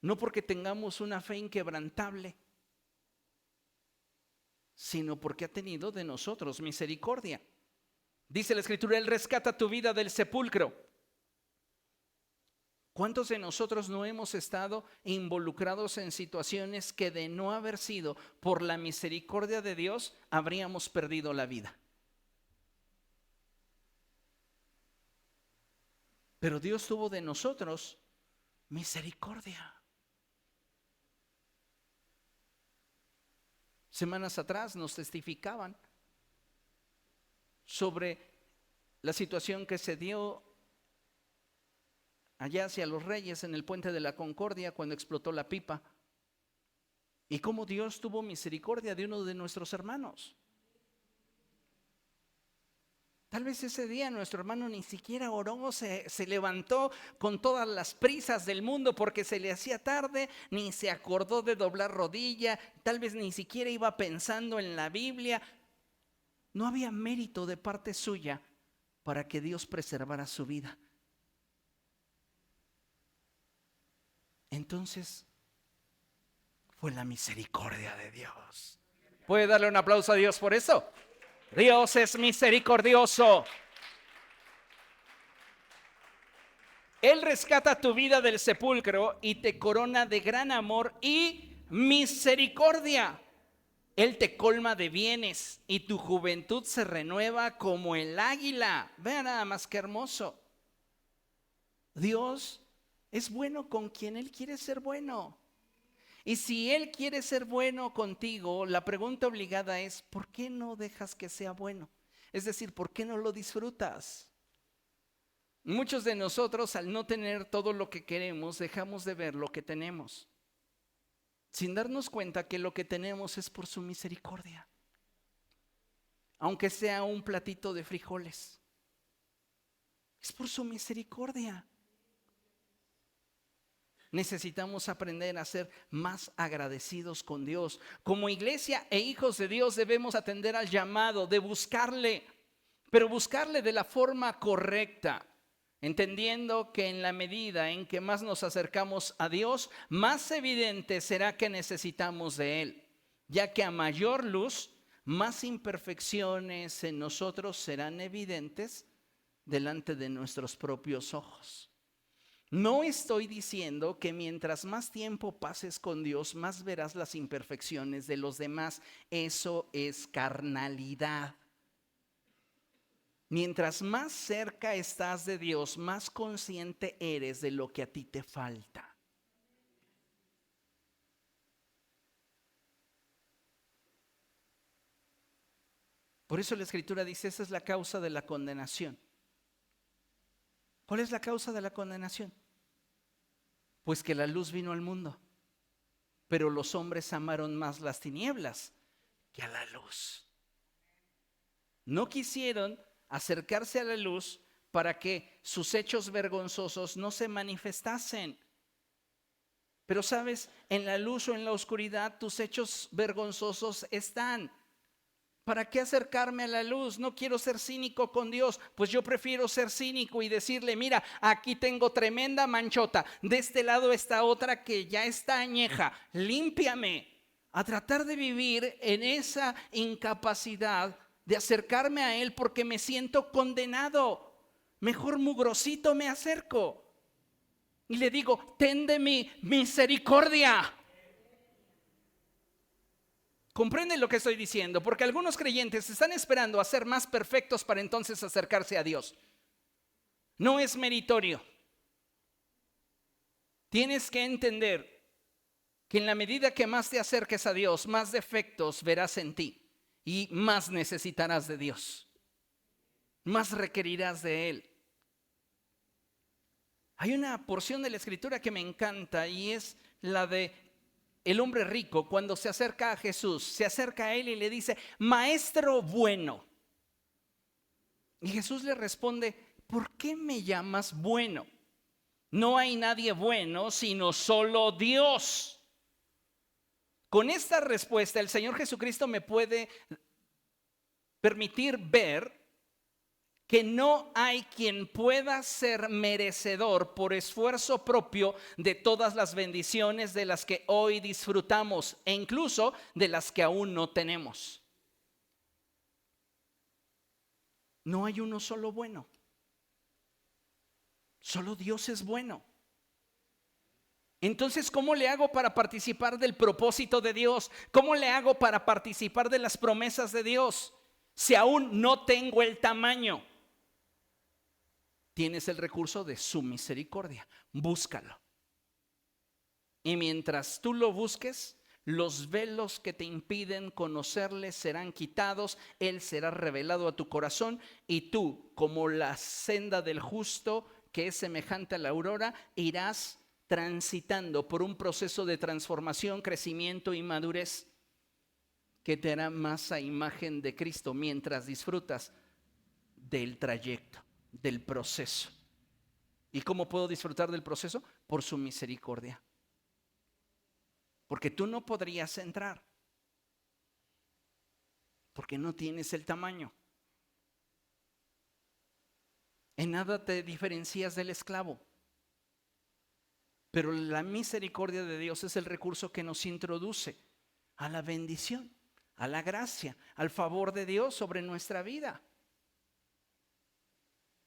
no porque tengamos una fe inquebrantable, sino porque ha tenido de nosotros misericordia. Dice la Escritura, Él rescata tu vida del sepulcro. ¿Cuántos de nosotros no hemos estado involucrados en situaciones que, de no haber sido por la misericordia de Dios, habríamos perdido la vida? Pero Dios tuvo de nosotros misericordia. Semanas atrás nos testificaban sobre la situación que se dio allá hacia Los Reyes, en el Puente de la Concordia, cuando explotó la pipa, y cómo Dios tuvo misericordia de uno de nuestros hermanos. Tal vez ese día nuestro hermano ni siquiera oró, se levantó con todas las prisas del mundo porque se le hacía tarde, ni se acordó de doblar rodilla, tal vez ni siquiera iba pensando en la Biblia. No había mérito de parte suya para que Dios preservara su vida. Entonces, fue la misericordia de Dios. ¿Puede darle un aplauso a Dios por eso? Dios es misericordioso. Él rescata tu vida del sepulcro y te corona de gran amor y misericordia. Él te colma de bienes y tu juventud se renueva como el águila. Vean nada más que hermoso. Dios es bueno con quien Él quiere ser bueno. Y si Él quiere ser bueno contigo, la pregunta obligada es, ¿por qué no dejas que sea bueno? Es decir, ¿por qué no lo disfrutas? Muchos de nosotros, al no tener todo lo que queremos, dejamos de ver lo que tenemos, sin darnos cuenta que lo que tenemos es por su misericordia. Aunque sea un platito de frijoles, es por su misericordia. Necesitamos aprender a ser más agradecidos con Dios. Como iglesia e hijos de Dios debemos atender al llamado de buscarle, pero buscarle de la forma correcta, entendiendo que en la medida en que más nos acercamos a Dios, más evidente será que necesitamos de Él, ya que a mayor luz, más imperfecciones en nosotros serán evidentes delante de nuestros propios ojos. No estoy diciendo que mientras más tiempo pases con Dios, más verás las imperfecciones de los demás. Eso es carnalidad. Mientras más cerca estás de Dios, más consciente eres de lo que a ti te falta. Por eso la Escritura dice, esa es la causa de la condenación. ¿Cuál es la causa de la condenación? Pues que la luz vino al mundo, pero los hombres amaron más las tinieblas que a la luz. No quisieron acercarse a la luz para que sus hechos vergonzosos no se manifestasen. Pero sabes, en la luz o en la oscuridad tus hechos vergonzosos están. ¿Para qué acercarme a la luz? No quiero ser cínico con Dios. Pues yo prefiero ser cínico y decirle, mira, aquí tengo tremenda manchota. De este lado está otra que ya está añeja. Límpiame. A tratar de vivir en esa incapacidad de acercarme a Él porque me siento condenado. Mejor mugrosito me acerco. Y le digo, ten de mi misericordia. ¿Comprenden lo que estoy diciendo? Porque algunos creyentes están esperando a ser más perfectos para entonces acercarse a Dios. No es meritorio. Tienes que entender que en la medida que más te acerques a Dios, más defectos verás en ti y más necesitarás de Dios. Más requerirás de Él. Hay una porción de la escritura que me encanta y es la de el hombre rico cuando se acerca a Jesús, se acerca a él y le dice, maestro bueno. Y Jesús le responde, ¿por qué me llamas bueno? No hay nadie bueno sino solo Dios. Con esta respuesta el Señor Jesucristo me puede permitir ver que no hay quien pueda ser merecedor por esfuerzo propio de todas las bendiciones de las que hoy disfrutamos e incluso de las que aún no tenemos. No hay uno solo bueno. Solo Dios es bueno. Entonces, ¿cómo le hago para participar del propósito de Dios? ¿Cómo le hago para participar de las promesas de Dios si aún no tengo el tamaño? Tienes el recurso de su misericordia. Búscalo. Y mientras tú lo busques, los velos que te impiden conocerle serán quitados, Él será revelado a tu corazón y tú, como la senda del justo, que es semejante a la aurora, irás transitando por un proceso de transformación, crecimiento y madurez que te hará más a imagen de Cristo mientras disfrutas del trayecto, del proceso. ¿Y cómo puedo disfrutar del proceso? Por su misericordia. Porque tú no podrías entrar, porque no tienes el tamaño. En nada te diferencias del esclavo. Pero la misericordia de Dios es el recurso que nos introduce a la bendición, a la gracia, al favor de Dios sobre nuestra vida.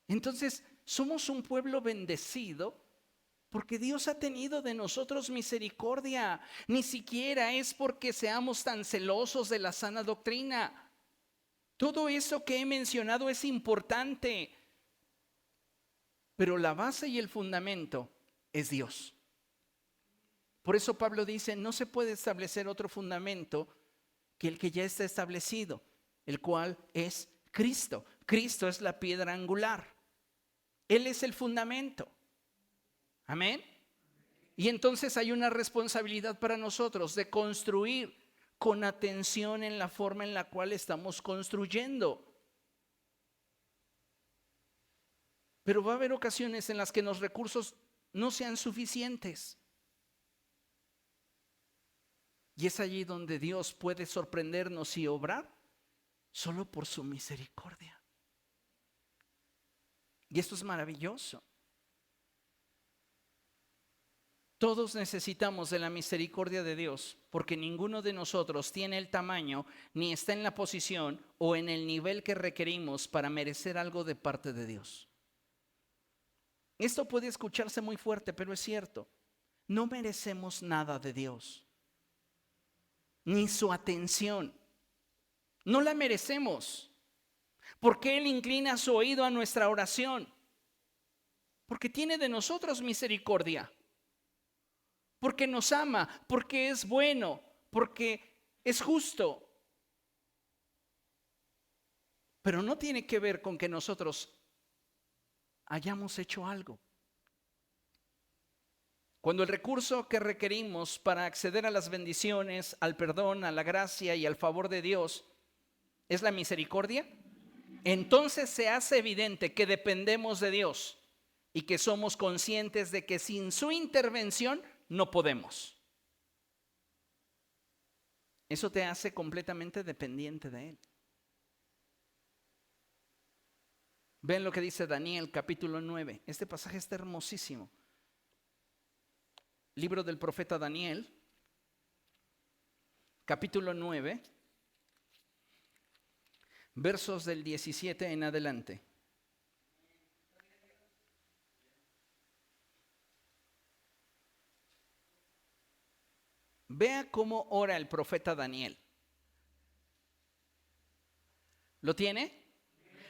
Entonces, somos un pueblo bendecido porque Dios ha tenido de nosotros misericordia. Ni siquiera es porque seamos tan celosos de la sana doctrina. Todo eso que he mencionado es importante, pero la base y el fundamento es Dios. Por eso Pablo dice, no se puede establecer otro fundamento que el que ya está establecido, el cual es Cristo. Cristo es la piedra angular. Él es el fundamento. Amén. Y entonces hay una responsabilidad para nosotros de construir con atención en la forma en la cual estamos construyendo. Pero va a haber ocasiones en las que los recursos no sean suficientes. Y es allí donde Dios puede sorprendernos y obrar solo por su misericordia. Y esto es maravilloso. Todos necesitamos de la misericordia de Dios, porque ninguno de nosotros tiene el tamaño, ni está en la posición o en el nivel que requerimos para merecer algo de parte de Dios. Esto puede escucharse muy fuerte, pero es cierto. No merecemos nada de Dios, ni su atención. No la merecemos. ¿Por qué Él inclina su oído a nuestra oración? Porque tiene de nosotros misericordia. Porque nos ama, porque es bueno, porque es justo. Pero no tiene que ver con que nosotros hayamos hecho algo. Cuando el recurso que requerimos para acceder a las bendiciones, al perdón, a la gracia y al favor de Dios es la misericordia, entonces se hace evidente que dependemos de Dios y que somos conscientes de que sin su intervención no podemos. Eso te hace completamente dependiente de Él. Ven lo que dice Daniel capítulo 9. Este pasaje está hermosísimo. Libro del profeta Daniel, capítulo 9, versos del 17 en adelante. Vea cómo ora el profeta Daniel. ¿Lo tiene?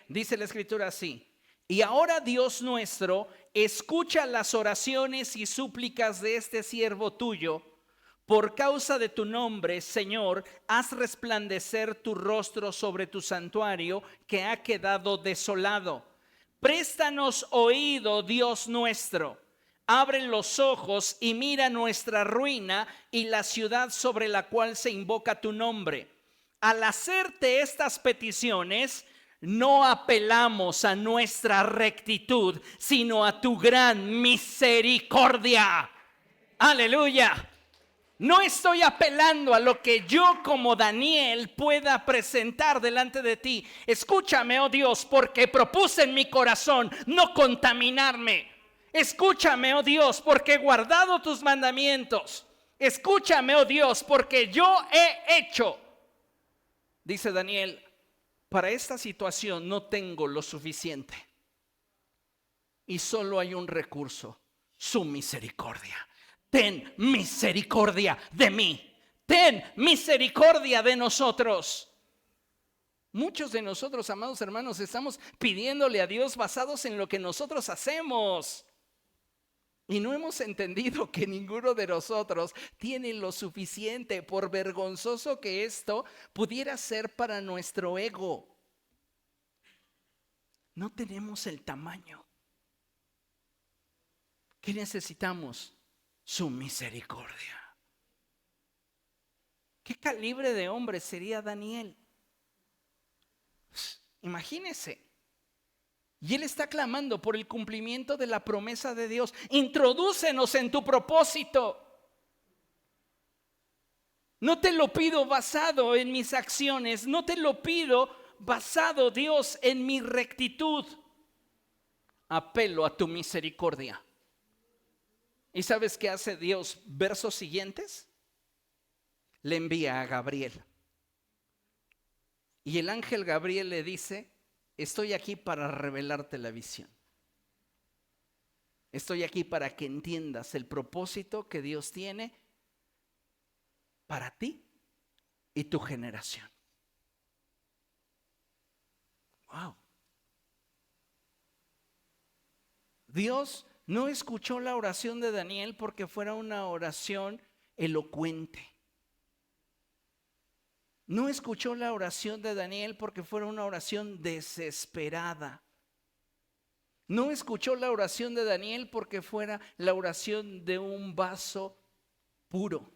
Dice la escritura así: y ahora, Dios nuestro, escucha las oraciones y súplicas de este siervo tuyo. Por causa de tu nombre, Señor, haz resplandecer tu rostro sobre tu santuario que ha quedado desolado. Préstanos oído, Dios nuestro. Abre los ojos y mira nuestra ruina y la ciudad sobre la cual se invoca tu nombre. Al hacerte estas peticiones, no apelamos a nuestra rectitud, sino a tu gran misericordia. Aleluya. No estoy apelando a lo que yo como Daniel pueda presentar delante de ti. Escúchame, oh Dios, porque propuse en mi corazón no contaminarme. Escúchame, oh Dios, porque he guardado tus mandamientos. Escúchame, oh Dios, porque yo he hecho. Dice Daniel, para esta situación no tengo lo suficiente. Y solo hay un recurso, su misericordia. Ten misericordia de mí. Ten misericordia de nosotros. Muchos de nosotros, amados hermanos, estamos pidiéndole a Dios basados en lo que nosotros hacemos. Y no hemos entendido que ninguno de nosotros tiene lo suficiente, por vergonzoso que esto pudiera ser para nuestro ego. No tenemos el tamaño. ¿Qué necesitamos? Su misericordia. ¿Qué calibre de hombre sería Daniel? Imagínese. Y él está clamando por el cumplimiento de la promesa de Dios. Introdúcenos en tu propósito. No te lo pido basado en mis acciones. No te lo pido basado, Dios, en mi rectitud. Apelo a tu misericordia. ¿Y sabes qué hace Dios? Versos siguientes. Le envía a Gabriel. Y el ángel Gabriel le dice: estoy aquí para revelarte la visión. Estoy aquí para que entiendas el propósito que Dios tiene para ti y tu generación. Wow. Dios no escuchó la oración de Daniel porque fuera una oración elocuente. No escuchó la oración de Daniel porque fuera una oración desesperada. No escuchó la oración de Daniel porque fuera la oración de un vaso puro.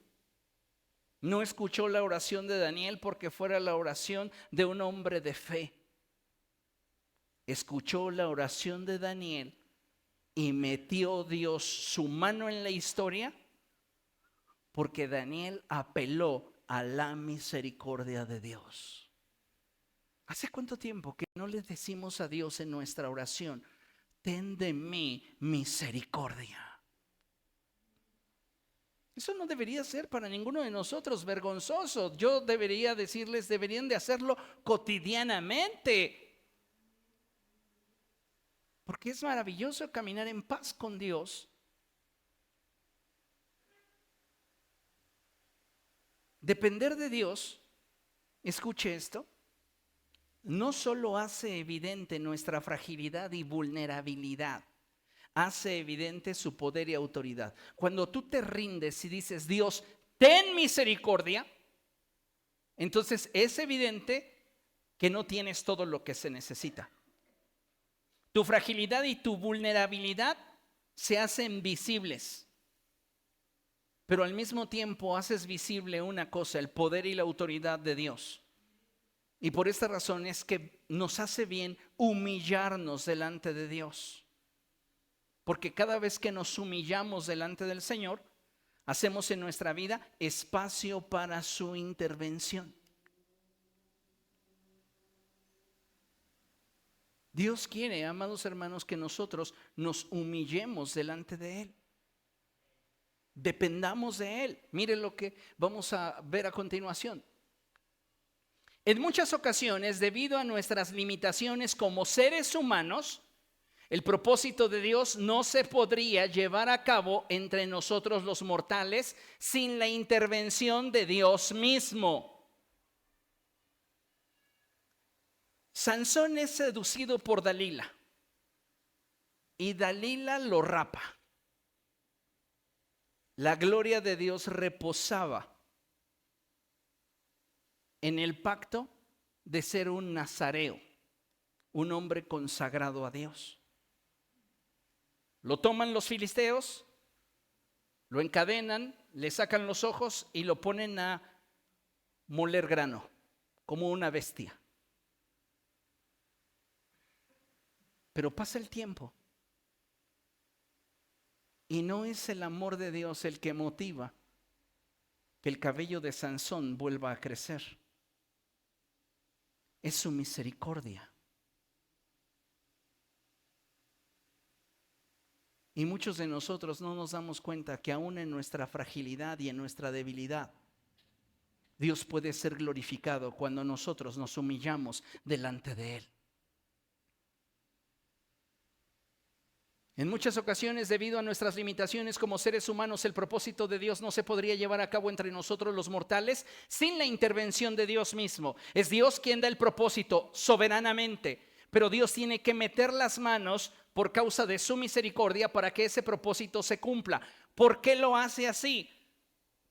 No escuchó la oración de Daniel porque fuera la oración de un hombre de fe. Escuchó la oración de Daniel y metió Dios su mano en la historia porque Daniel apeló a la misericordia de Dios. ¿Hace cuánto tiempo que no le decimos a Dios en nuestra oración: ten de mí misericordia? Eso no debería ser para ninguno de nosotros vergonzoso. Yo debería decirles, deberían de hacerlo cotidianamente. Porque es maravilloso caminar en paz con Dios. Depender de Dios, escuche esto, no solo hace evidente nuestra fragilidad y vulnerabilidad, hace evidente su poder y autoridad. Cuando tú te rindes y dices: Dios, ten misericordia, entonces es evidente que no tienes todo lo que se necesita. Tu fragilidad y tu vulnerabilidad se hacen visibles. Pero al mismo tiempo haces visible una cosa: el poder y la autoridad de Dios. Y por esta razón es que nos hace bien humillarnos delante de Dios. Porque cada vez que nos humillamos delante del Señor, hacemos en nuestra vida espacio para su intervención. Dios quiere, amados hermanos, que nosotros nos humillemos delante de Él. Dependamos de Él. Mire lo que vamos a ver a continuación. En muchas ocasiones, debido a nuestras limitaciones como seres humanos, el propósito de Dios no se podría llevar a cabo entre nosotros los mortales sin la intervención de Dios mismo. Sansón es seducido por Dalila y Dalila lo rapa. La gloria de Dios reposaba en el pacto de ser un nazareo, un hombre consagrado a Dios. Lo toman los filisteos, lo encadenan, le sacan los ojos y lo ponen a moler grano, como una bestia. Pero pasa el tiempo y no es el amor de Dios el que motiva que el cabello de Sansón vuelva a crecer. Es su misericordia. Y muchos de nosotros no nos damos cuenta que aún en nuestra fragilidad y en nuestra debilidad, Dios puede ser glorificado cuando nosotros nos humillamos delante de Él. En muchas ocasiones, debido a nuestras limitaciones como seres humanos, el propósito de Dios no se podría llevar a cabo entre nosotros los mortales sin la intervención de Dios mismo. Es Dios quien da el propósito soberanamente, pero Dios tiene que meter las manos por causa de su misericordia para que ese propósito se cumpla. ¿Por qué lo hace así?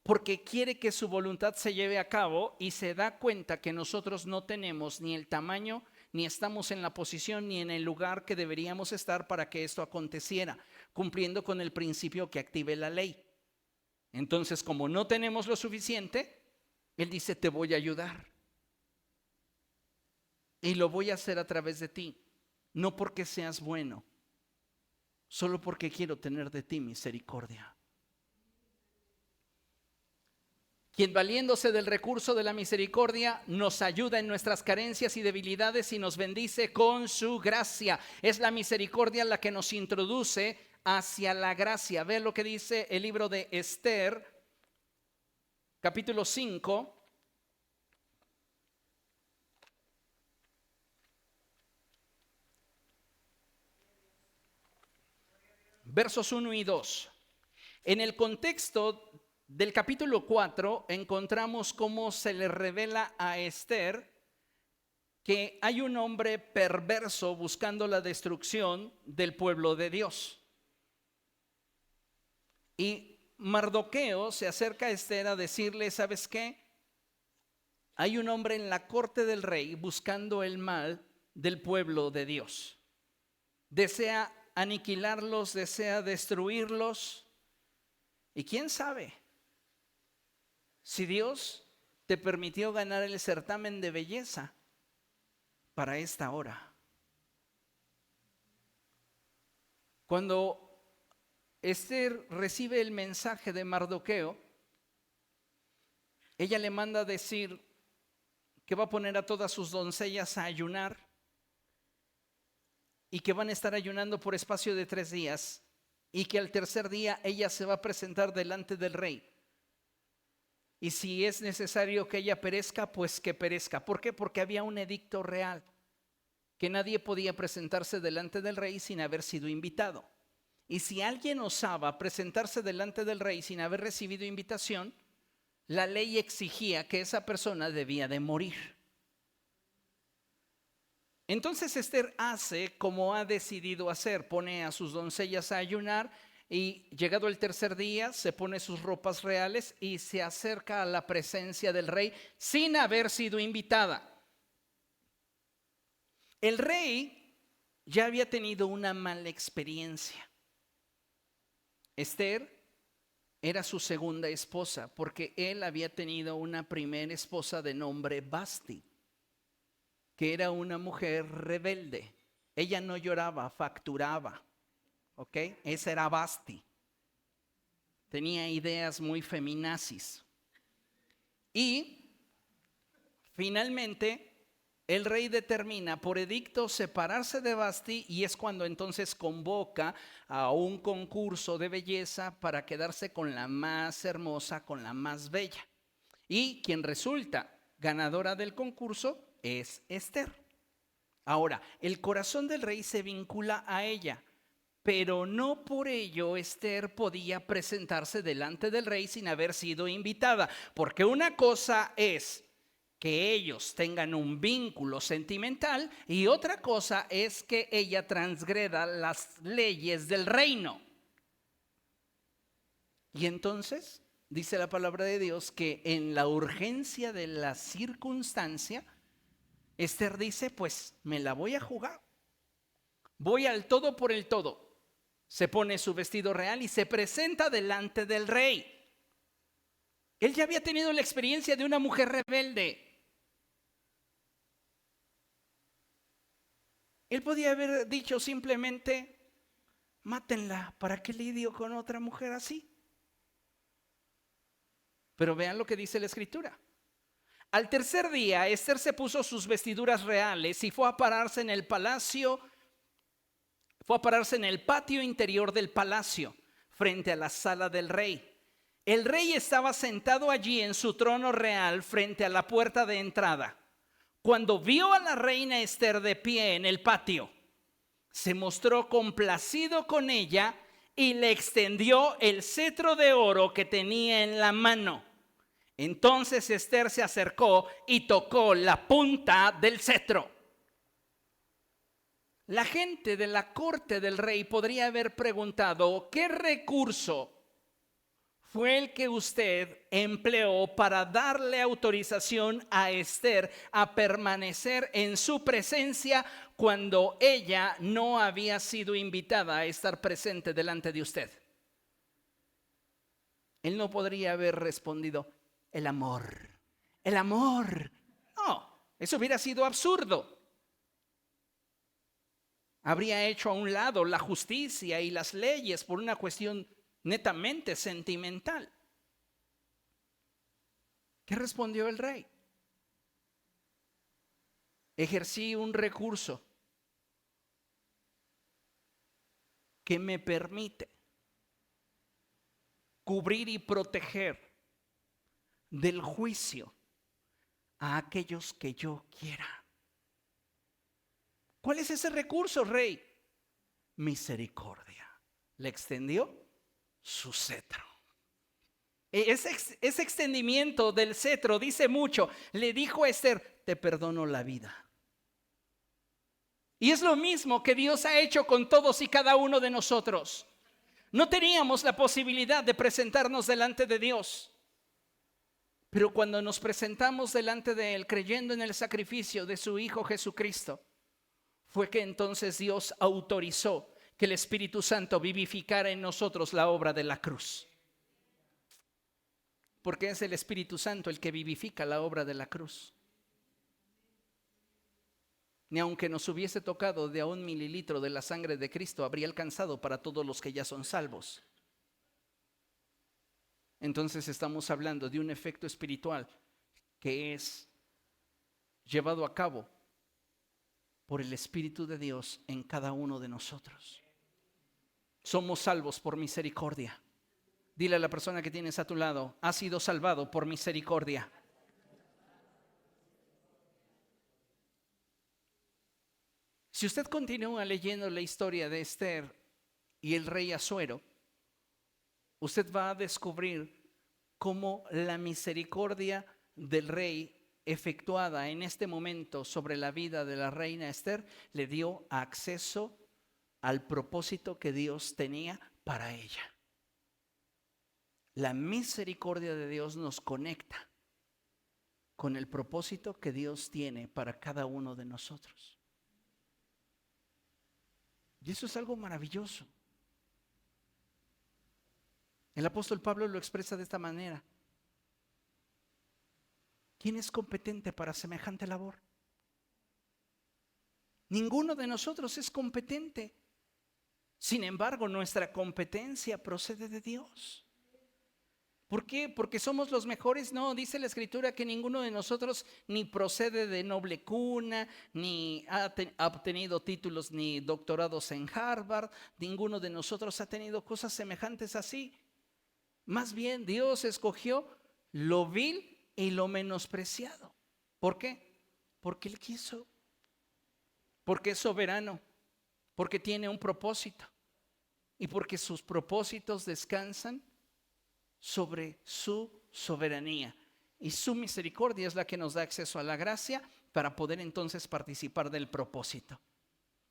Porque quiere que su voluntad se lleve a cabo y se da cuenta que nosotros no tenemos ni el tamaño, ni estamos en la posición ni en el lugar que deberíamos estar para que esto aconteciera, cumpliendo con el principio que active la ley. Entonces, como no tenemos lo suficiente, Él dice, te voy a ayudar. Y lo voy a hacer a través de ti, no porque seas bueno, solo porque quiero tener de ti misericordia. Quien valiéndose del recurso de la misericordia nos ayuda en nuestras carencias y debilidades y nos bendice con su gracia. Es la misericordia la que nos introduce hacia la gracia. Ve lo que dice el libro de Esther, capítulo 5. Versos 1 y 2. En el contexto del capítulo 4 encontramos cómo se le revela a Esther que hay un hombre perverso buscando la destrucción del pueblo de Dios. Y Mardoqueo se acerca a Esther a decirle, ¿sabes qué? Hay un hombre en la corte del rey buscando el mal del pueblo de Dios. Desea aniquilarlos, desea destruirlos. Y quién sabe si Dios te permitió ganar el certamen de belleza para esta hora. Cuando Esther recibe el mensaje de Mardoqueo, ella le manda a decir que va a poner a todas sus doncellas a ayunar y que van a estar ayunando por espacio de 3 días y que al tercer día ella se va a presentar delante del rey. Y si es necesario que ella perezca, pues que perezca. ¿Por qué? Porque había un edicto real, que nadie podía presentarse delante del rey sin haber sido invitado. Y si alguien osaba presentarse delante del rey sin haber recibido invitación, la ley exigía que esa persona debía de morir. Entonces Esther hace como ha decidido hacer, pone a sus doncellas a ayunar y llegado el tercer día se pone sus ropas reales y se acerca a la presencia del rey sin haber sido invitada. El rey ya había tenido una mala experiencia. Esther era su segunda esposa porque él había tenido una primera esposa de nombre Vasti, que era una mujer rebelde. Ella no lloraba, facturaba. ¿Ok? Esa era Vasti. Tenía ideas muy feminazis. Y finalmente el rey determina por edicto separarse de Vasti y es cuando entonces convoca a un concurso de belleza para quedarse con la más hermosa, con la más bella. Y quien resulta ganadora del concurso es Esther. Ahora, el corazón del rey se vincula a ella, pero no por ello Esther podía presentarse delante del rey sin haber sido invitada, porque una cosa es que ellos tengan un vínculo sentimental y otra cosa es que ella transgreda las leyes del reino. Y entonces dice la palabra de Dios que en la urgencia de la circunstancia, Esther dice, pues me la voy a jugar. Voy al todo por el todo. se pone su vestido real y se presenta delante del rey. Él ya había tenido la experiencia de una mujer rebelde. Él podía haber dicho simplemente, mátenla, ¿para qué lidio con otra mujer así? Pero vean lo que dice la escritura. Al tercer día, Ester se puso sus vestiduras reales y fue a pararse en el palacio, fue a pararse en el patio interior del palacio, frente a la sala del rey. El rey estaba sentado allí en su trono real frente a la puerta de entrada. Cuando vio a la reina Ester de pie en el patio, se mostró complacido con ella y le extendió el cetro de oro que tenía en la mano. Entonces Ester se acercó y tocó la punta del cetro. La gente de la corte del rey podría haber preguntado, ¿qué recurso fue el que usted empleó para darle autorización a Ester a permanecer en su presencia cuando ella no había sido invitada a estar presente delante de usted? Él no podría haber respondido, el amor, el amor. No, eso hubiera sido absurdo. Habría hecho a un lado la justicia y las leyes por una cuestión netamente sentimental. ¿Qué respondió el rey? Ejercí un recurso que me permite cubrir y proteger del juicio a aquellos que yo quiera. ¿Cuál es ese recurso, rey? Misericordia. Le extendió su cetro. Ese extendimiento del cetro dice mucho. Le dijo a Ester, te perdono la vida. Y es lo mismo que Dios ha hecho con todos y cada uno de nosotros. No teníamos la posibilidad de presentarnos delante de Dios. Pero cuando nos presentamos delante de Él, creyendo en el sacrificio de su Hijo Jesucristo, fue que entonces Dios autorizó que el Espíritu Santo vivificara en nosotros la obra de la cruz. Porque es el Espíritu Santo el que vivifica la obra de la cruz. Ni aunque nos hubiese tocado de a 1 mililitro de la sangre de Cristo, habría alcanzado para todos los que ya son salvos. Entonces estamos hablando de un efecto espiritual que es llevado a cabo por el Espíritu de Dios en cada uno de nosotros. Somos salvos por misericordia. Dile a la persona que tienes a tu lado, has sido salvado por misericordia. Si usted continúa leyendo la historia de Ester y el rey Asuero, usted va a descubrir cómo la misericordia del rey efectuada en este momento sobre la vida de la reina Ester le dio acceso al propósito que Dios tenía para ella. La misericordia de Dios nos conecta con el propósito que Dios tiene para cada uno de nosotros. Y eso es algo maravilloso. El apóstol Pablo lo expresa de esta manera. ¿Quién es competente para semejante labor? Ninguno de nosotros es competente. Sin embargo, nuestra competencia procede de Dios. ¿Por qué? ¿Porque somos los mejores? No, dice la Escritura que ninguno de nosotros ni procede de noble cuna, ni ha obtenido títulos ni doctorados en Harvard. Ninguno de nosotros ha tenido cosas semejantes así. Más bien, Dios escogió lo vil y lo menospreciado. ¿Por qué? Porque Él quiso. Porque es soberano. Porque tiene un propósito. Y porque sus propósitos descansan sobre su soberanía. Y su misericordia es la que nos da acceso a la gracia para poder entonces participar del propósito.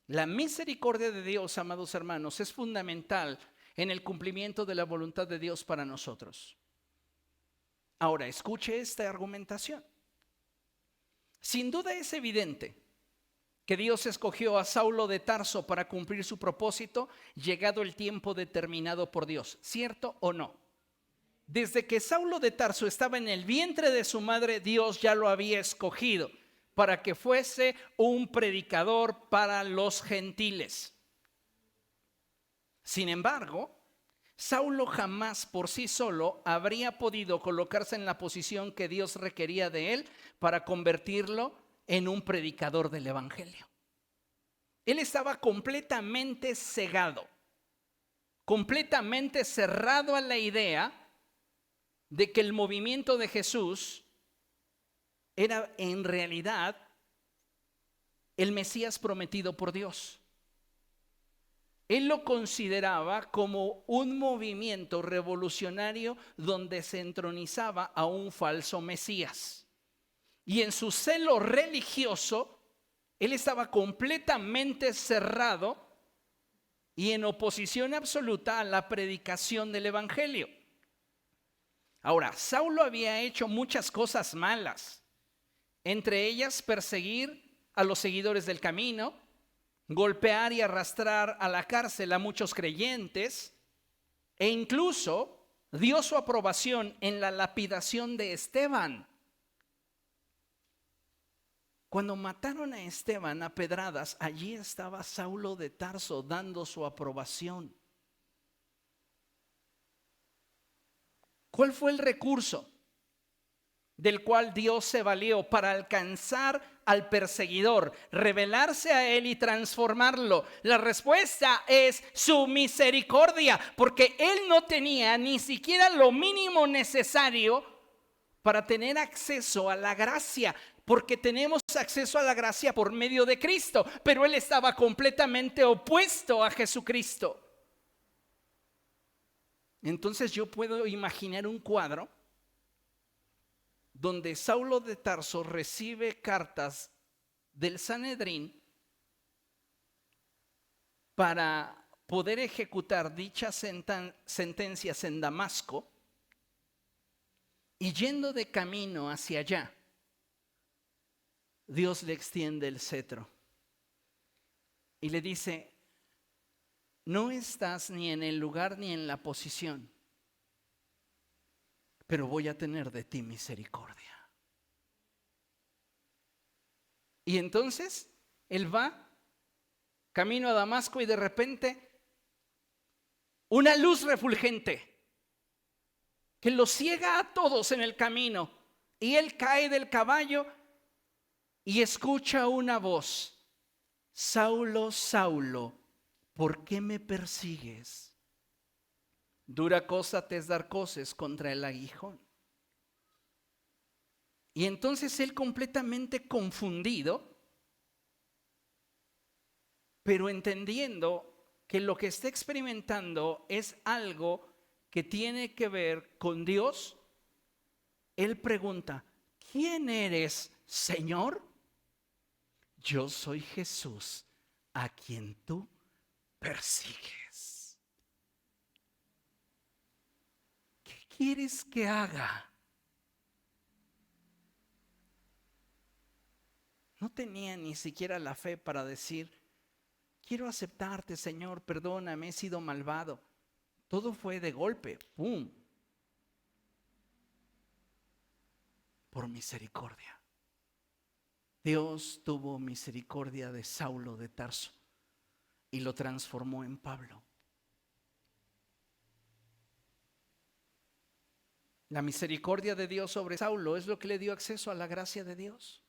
La misericordia de Dios, amados hermanos, es fundamental en el cumplimiento de la voluntad de Dios para nosotros. Ahora, escuche esta argumentación. Sin duda es evidente que Dios escogió a Saulo de Tarso para cumplir su propósito, llegado el tiempo determinado por Dios. ¿Cierto o no? Desde que Saulo de Tarso estaba en el vientre de su madre, Dios ya lo había escogido para que fuese un predicador para los gentiles. Sin embargo, Saulo jamás por sí solo habría podido colocarse en la posición que Dios requería de él para convertirlo en un predicador del evangelio. Él estaba completamente cegado, completamente cerrado a la idea de que el movimiento de Jesús era en realidad el Mesías prometido por Dios. Él lo consideraba como un movimiento revolucionario donde se entronizaba a un falso Mesías. Y en su celo religioso, él estaba completamente cerrado y en oposición absoluta a la predicación del evangelio. Ahora, Saulo había hecho muchas cosas malas, entre ellas perseguir a los seguidores del camino, golpear y arrastrar a la cárcel a muchos creyentes, e incluso dio su aprobación en la lapidación de Esteban. Cuando mataron a Esteban a pedradas, allí estaba Saulo de Tarso dando su aprobación. ¿Cuál fue el recurso del cual Dios se valió para alcanzar al perseguidor, revelarse a él y transformarlo? La respuesta es su misericordia, porque él no tenía ni siquiera lo mínimo necesario para tener acceso a la gracia, porque tenemos acceso a la gracia por medio de Cristo, pero él estaba completamente opuesto a Jesucristo. Entonces yo puedo imaginar un cuadro donde Saulo de Tarso recibe cartas del Sanedrín para poder ejecutar dichas sentencias en Damasco, y yendo de camino hacia allá, Dios le extiende el cetro y le dice: no estás ni en el lugar ni en la posición, pero voy a tener de ti misericordia. Y entonces él va camino a Damasco y de repente una luz refulgente que lo ciega a todos en el camino, y él cae del caballo y escucha una voz: Saulo, Saulo, ¿por qué me persigues? Dura cosa te es dar coces contra el aguijón. Y entonces él, completamente confundido, pero entendiendo que lo que está experimentando es algo que tiene que ver con Dios, él pregunta: ¿quién eres, Señor? Yo soy Jesús, a quien tú persigues. ¿Qué quieres que haga? No tenía ni siquiera la fe para decir: quiero aceptarte, Señor, perdóname, he sido malvado. Todo fue de golpe, ¡pum!, por misericordia. Dios tuvo misericordia de Saulo de Tarso y lo transformó en Pablo. La misericordia de Dios sobre Saulo es lo que le dio acceso a la gracia de Dios.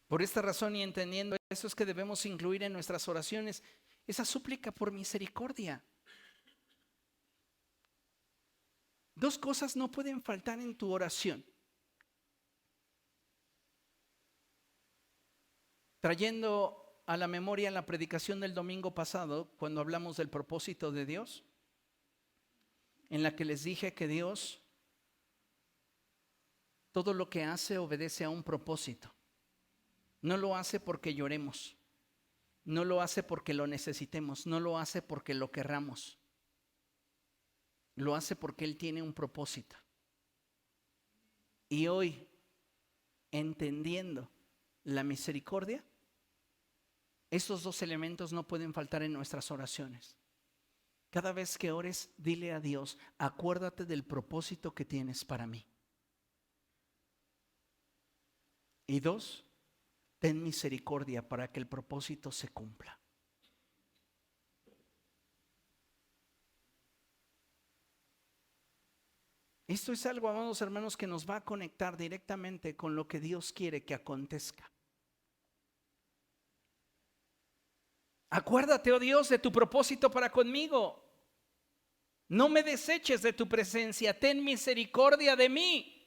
Por esta razón, y entendiendo eso, es que debemos incluir en nuestras oraciones esa súplica por misericordia. Dos cosas no pueden faltar en tu oración. Trayendo a la memoria la predicación del domingo pasado, cuando hablamos del propósito de Dios, en la que les dije que Dios todo lo que hace obedece a un propósito. No lo hace porque lloremos, no lo hace porque lo necesitemos, no lo hace porque lo querramos. Lo hace porque Él tiene un propósito. Y hoy entendiendo la misericordia, estos dos elementos no pueden faltar en nuestras oraciones. Cada vez que ores, dile a Dios, acuérdate del propósito que tienes para mí. Y dos, ten misericordia para que el propósito se cumpla. Esto es algo, amados hermanos, que nos va a conectar directamente con lo que Dios quiere que acontezca. Acuérdate, oh Dios, de tu propósito para conmigo. No me deseches de tu presencia, ten misericordia de mí.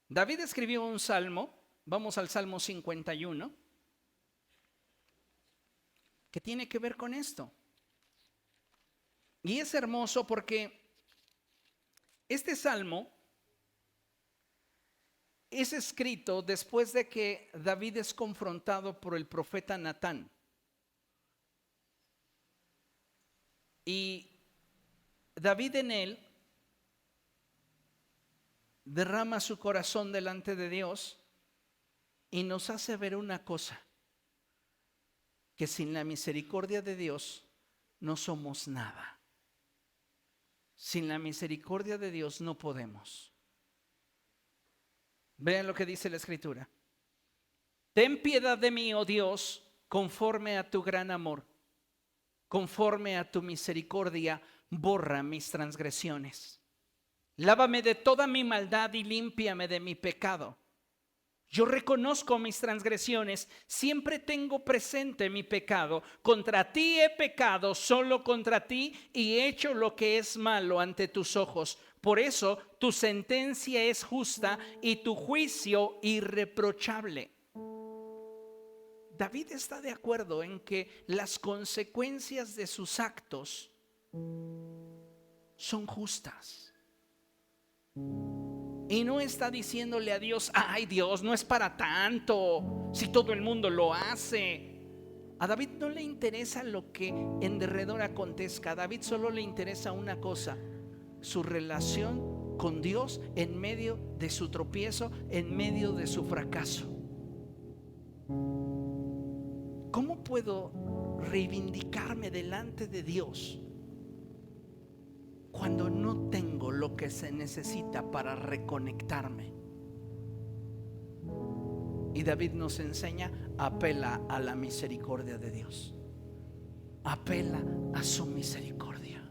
David escribió un salmo, vamos al Salmo 51, que tiene que ver con esto. Y es hermoso porque este salmo es escrito después de que David es confrontado por el profeta Natán. Y David en él derrama su corazón delante de Dios y nos hace ver una cosa, que sin la misericordia de Dios no somos nada. Sin la misericordia de Dios no podemos. Vean lo que dice la Escritura. Ten piedad de mí, oh Dios, conforme a tu gran amor. Conforme a tu misericordia, borra mis transgresiones. Lávame de toda mi maldad y límpiame de mi pecado. Yo reconozco mis transgresiones, siempre tengo presente mi pecado. Contra ti he pecado, solo contra ti, y he hecho lo que es malo ante tus ojos. Por eso tu sentencia es justa y tu juicio irreprochable. David está de acuerdo en que las consecuencias de sus actos son justas. Y no está diciéndole a Dios, ay Dios, no es para tanto, si todo el mundo lo hace. A David no le interesa lo que en derredor acontezca. A David solo le interesa una cosa: su relación con Dios en medio de su tropiezo, en medio de su fracaso. ¿Cómo puedo reivindicarme delante de Dios cuando no tengo lo que se necesita para reconectarme? Y David nos enseña, apela a la misericordia de Dios. Apela a su misericordia.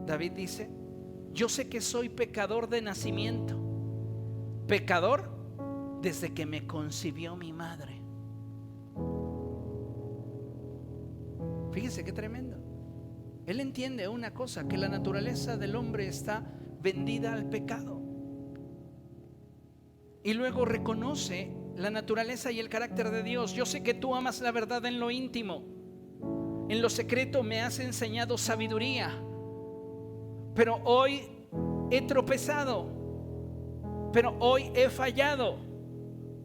David dice, yo sé que soy pecador de nacimiento, pecador desde que me concibió mi madre. Fíjese qué tremendo. Él entiende una cosa, que la naturaleza del hombre está vendida al pecado. Y luego reconoce la naturaleza y el carácter de Dios. Yo sé que tú amas la verdad en lo íntimo. En lo secreto me has enseñado sabiduría. Pero hoy he tropezado. Pero hoy he fallado.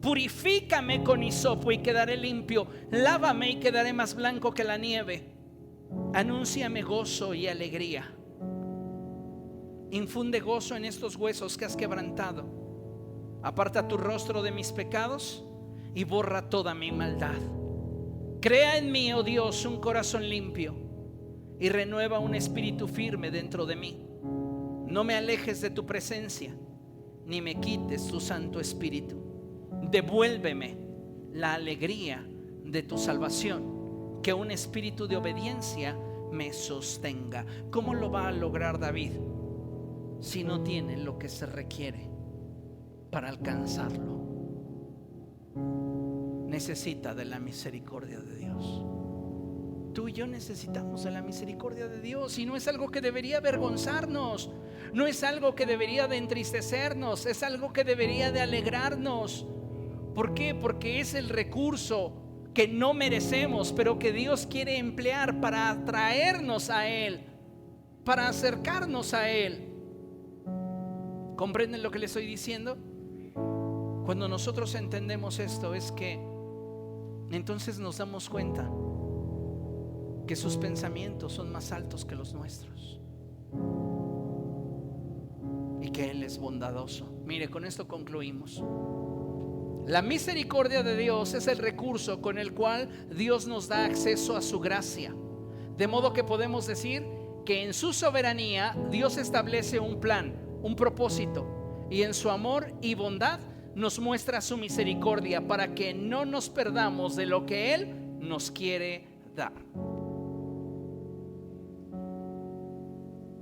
Purifícame con hisopo y quedaré limpio. Lávame y quedaré más blanco que la nieve. Anúnciame gozo y alegría. Infunde gozo en estos huesos que has quebrantado. Aparta tu rostro de mis pecados y borra toda mi maldad. Crea en mí, oh Dios, un corazón limpio y renueva un espíritu firme dentro de mí. No me alejes de tu presencia, ni me quites tu Santo Espíritu. Devuélveme la alegría de tu salvación, que un espíritu de obediencia me sostenga. ¿Cómo lo va a lograr David si no tiene lo que se requiere para alcanzarlo? Necesita de la misericordia de Dios. Tú y yo necesitamos de la misericordia de Dios, y no es algo que debería avergonzarnos, no es algo que debería de entristecernos, es algo que debería de alegrarnos. ¿Por qué? Porque es el recurso que no merecemos, pero que Dios quiere emplear para atraernos a Él, para acercarnos a Él. ¿Comprenden lo que le estoy diciendo? Cuando nosotros entendemos esto, es que entonces nos damos cuenta que sus pensamientos son más altos que los nuestros. y que Él es bondadoso. Mire, con esto concluimos. La misericordia de Dios es el recurso con el cual Dios nos da acceso a su gracia. De modo que podemos decir que en su soberanía Dios establece un plan, un propósito, y en su amor y bondad nos muestra su misericordia para que no nos perdamos de lo que Él nos quiere dar.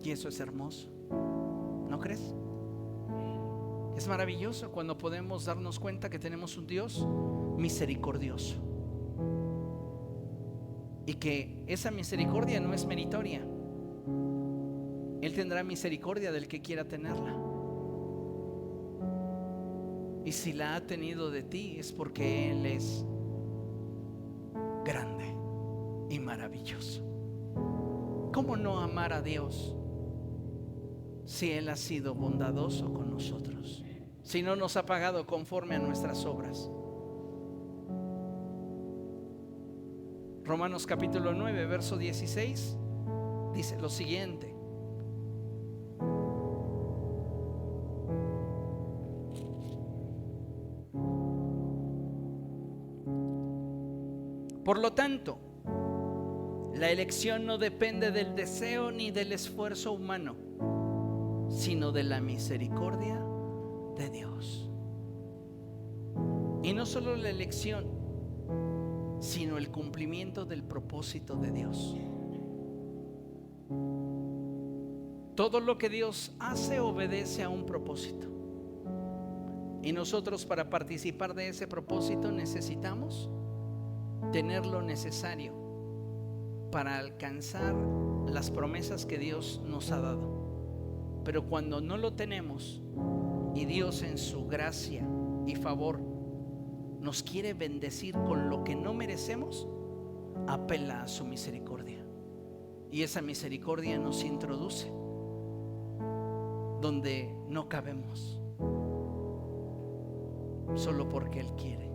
Y eso es hermoso, ¿no crees? Es maravilloso cuando podemos darnos cuenta que tenemos un Dios misericordioso y que esa misericordia no es meritoria. Él tendrá misericordia del que quiera tenerla. Y si la ha tenido de ti es porque Él es grande y maravilloso. ¿Cómo no amar a Dios si Él ha sido bondadoso con nosotros? Si no nos ha pagado conforme a nuestras obras. Romanos capítulo 9, verso 16 dice lo siguiente: por lo tanto, la elección no depende del deseo ni del esfuerzo humano, sino de la misericordia de Dios. Y no solo la elección, sino el cumplimiento del propósito de Dios. Todo lo que Dios hace obedece a un propósito. Y nosotros, para participar de ese propósito, necesitamos tener lo necesario para alcanzar las promesas que Dios nos ha dado. Pero cuando no lo tenemos y Dios en su gracia y favor nos quiere bendecir con lo que no merecemos, apela a su misericordia. Y esa misericordia nos introduce donde no cabemos, solo porque Él quiere.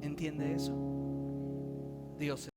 ¿Entiende eso? Dios